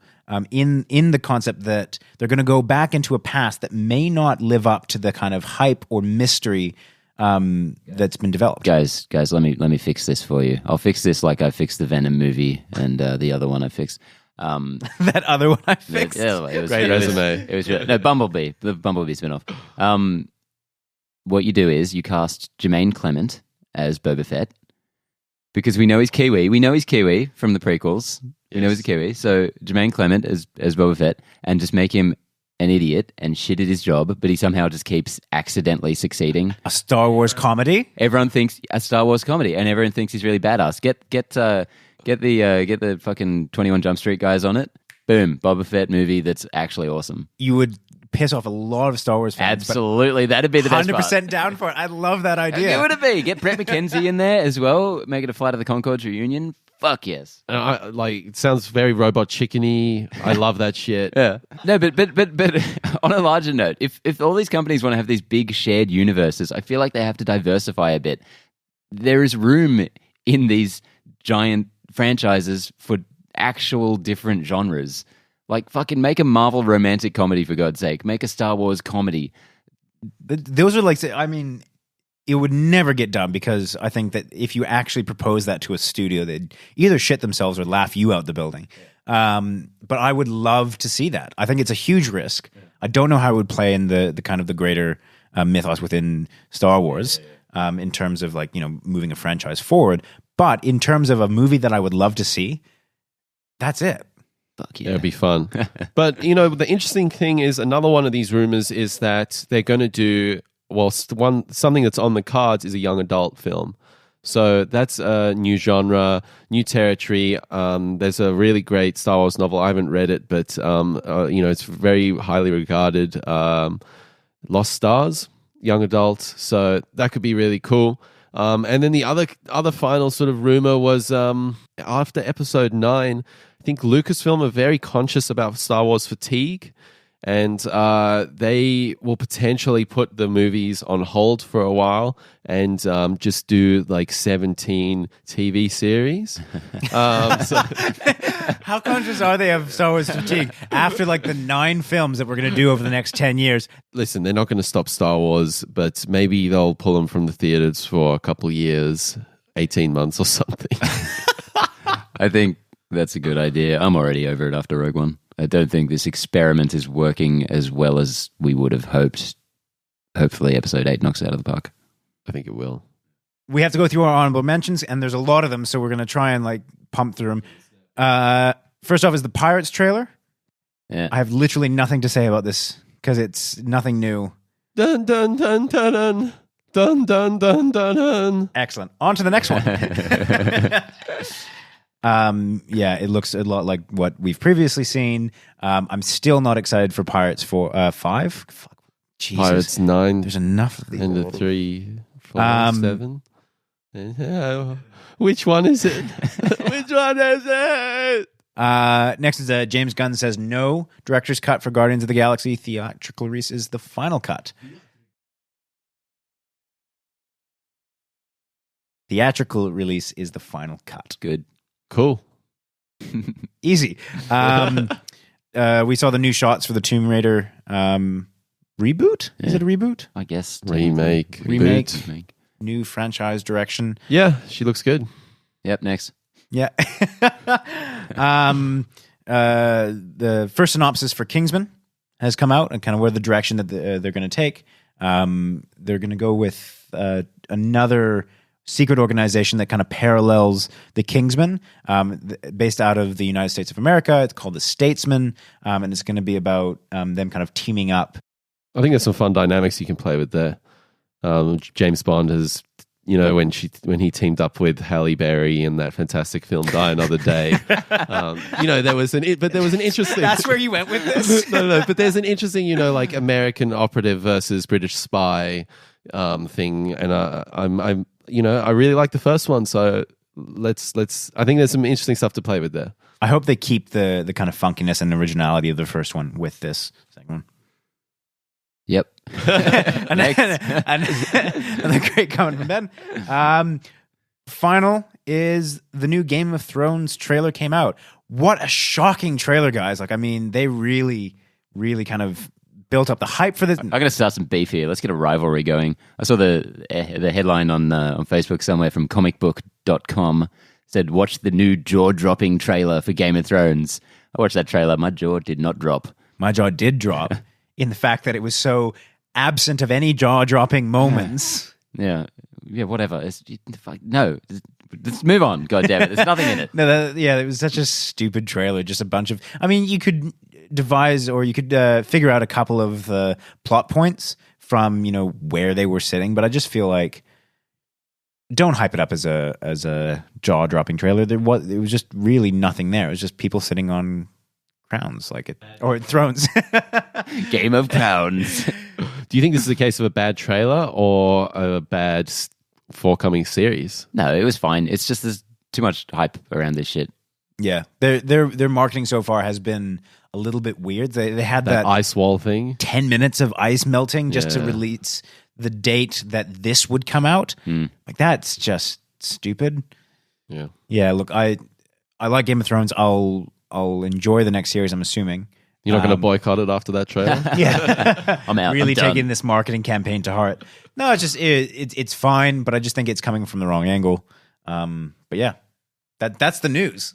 S2: In the concept that they're going to go back into a past that may not live up to the kind of hype or mystery that's been developed.
S3: Guys, let me fix this for you. I'll fix this like I fixed the Venom movie and the other one I fixed.
S2: That other one I fixed.
S3: Yeah, it was
S1: Great resume.
S3: It was no Bumblebee, the Bumblebee spinoff. What you do is you cast Jermaine Clement as Boba Fett because we know he's Kiwi. We know he's Kiwi from the prequels. We know he's a Kiwi. So Jermaine Clement as Boba Fett, and just make him an idiot and shit at his job, but he somehow just keeps accidentally succeeding.
S2: A Star Wars comedy?
S3: Everyone thinks a Star Wars comedy, and everyone thinks he's really badass. Get the fucking 21 Jump Street guys on it. Boom, Boba Fett movie that's actually awesome.
S2: You would piss off a lot of Star Wars fans.
S3: Absolutely, that'd be the best part.
S2: 100% down for it. I love that idea.
S3: Who would it be? Get Brett McKenzie in there as well. Make it a Flight of the Conchords reunion. Fuck yes.
S1: It sounds very Robot Chicken-y. I love that shit.
S3: Yeah. No, but on a larger note, if all these companies want to have these big shared universes, I feel like they have to diversify a bit. There is room in these giant franchises for actual different genres. Like, fucking make a Marvel romantic comedy, for God's sake. Make a Star Wars comedy.
S2: Those are like, I mean, it would never get done because I think that if you actually propose that to a studio, they'd either shit themselves or laugh you out the building. But I would love to see that. I think it's a huge risk. I don't know how it would play in the kind of the greater mythos within Star Wars in terms of like, moving a franchise forward. But in terms of a movie that I would love to see, that's it.
S3: Fuck yeah.
S1: It'd be fun. But, the interesting thing is another one of these rumors is that they're going to do, something that's on the cards is a young adult film. So that's a new genre, new territory. There's a really great Star Wars novel. I haven't read it, but, it's very highly regarded. Lost Stars, young adult. So that could be really cool. And then the other final sort of rumor was after episode 9, I think Lucasfilm are very conscious about Star Wars fatigue. and they will potentially put the movies on hold for a while and just do like 17 TV series. So
S2: How conscious are they of Star Wars fatigue after like the 9 films that we're going to do over the next 10 years?
S1: listen, they're not going to stop Star Wars, but maybe they'll pull them from the theaters for a couple years, 18 months or something.
S3: I think that's a good idea. I'm already over it after Rogue One. I don't think this experiment is working as well as we would have hoped. Hopefully, Episode 8 knocks it out of the park.
S1: I think it will.
S2: We have to go through our honorable mentions, and there's a lot of them, so we're going to try and like pump through them. First off is the Pirates trailer.
S3: Yeah.
S2: I have literally nothing to say about this because it's nothing new.
S1: Dun dun dun dun dun dun dun dun dun dun.
S2: Excellent. On to the next one. Yeah, it looks a lot like what we've previously seen. I'm still not excited for Pirates 5. Fuck. Jesus.
S1: Pirates 9
S2: There's enough of these.
S1: and the 3, 4, 7. Which one is it? Which one is it?
S2: Next is James Gunn says no director's cut for Guardians of the Galaxy. Theatrical release is the final cut. Theatrical release is the final cut.
S3: Good.
S1: Cool.
S2: Easy. We saw the new shots for the Tomb Raider reboot. Is it a reboot?
S3: I guess.
S1: Remake.
S2: Remake.
S1: Reboot.
S2: New franchise direction.
S1: Yeah, she looks good.
S3: Yep, next.
S2: Yeah. The first synopsis for Kingsman has come out and kind of where the direction that they're going to take. They're going to go with another secret organization that kind of parallels the Kingsmen, based out of the United States of America. It's called the Statesman, and it's going to be about them kind of teaming up.
S1: I think there's some fun dynamics you can play with there. James Bond has, when he teamed up with Halle Berry in that fantastic film Die Another Day. There was an interesting.
S2: That's where you went with this.
S1: no, but there's an interesting, like American operative versus British spy thing, and I really like the first one, so let's. I think there's some interesting stuff to play with there.
S2: I hope they keep the kind of funkiness and originality of the first one with this second one.
S3: Yep.
S2: and the great comment from Ben. Final is the new Game of Thrones trailer came out. What a shocking trailer, guys. They really, really kind of built up the hype for this.
S3: I'm going to start some beef here. Let's get a rivalry going. I saw the headline on Facebook somewhere from comicbook.com. Said, watch the new jaw-dropping trailer for Game of Thrones. I watched that trailer. My jaw did not drop.
S2: My jaw did drop in the fact that it was so absent of any jaw-dropping moments.
S3: Yeah, whatever. No, let's move on. God damn it. There's nothing in it.
S2: It was such a stupid trailer. Just a bunch of... you could devise or you could figure out a couple of plot points from, where they were sitting, but I just feel like don't hype it up as a jaw-dropping trailer. It was just really nothing there. It was just people sitting on crowns or thrones.
S3: Game of Crowns.
S1: Do you think this is a case of a bad trailer or a bad forthcoming series?
S3: No, it was fine. It's just there's too much hype around this shit.
S2: Yeah, their marketing so far has been a little bit weird. They had that
S1: ice wall thing,
S2: 10 minutes of ice melting just to release the date that this would come out. That's just stupid. Yeah. Look, I like Game of Thrones. I'll enjoy the next series. I'm assuming
S1: you're not going to boycott it after that trailer.
S2: Yeah,
S3: I'm out.
S2: Really
S3: I'm done.
S2: taking this marketing campaign to heart. No, it's just it's fine, but I just think it's coming from the wrong angle. But yeah, that's the news.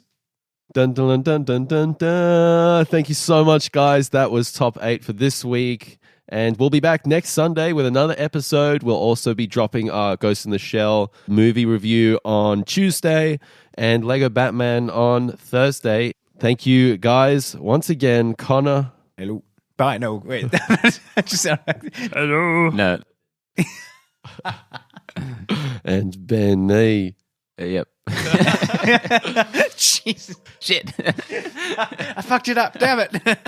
S1: Dun, dun, dun, dun, dun, dun. Thank you so much, guys. That was top 8 for this week. And we'll be back next Sunday with another episode. We'll also be dropping our Ghost in the Shell movie review on Tuesday and Lego Batman on Thursday. Thank you, guys. Once again, Connor.
S2: Hello. Bye. No, wait. Hello.
S3: No.
S1: And Benny.
S3: Yep.
S2: Jesus. Shit. I fucked it up. Damn it.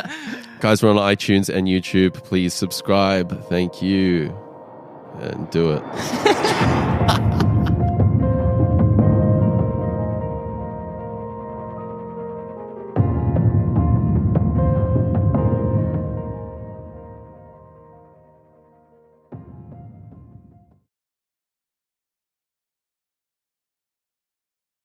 S1: Guys, we're on iTunes and YouTube. Please subscribe. Thank you. And do it.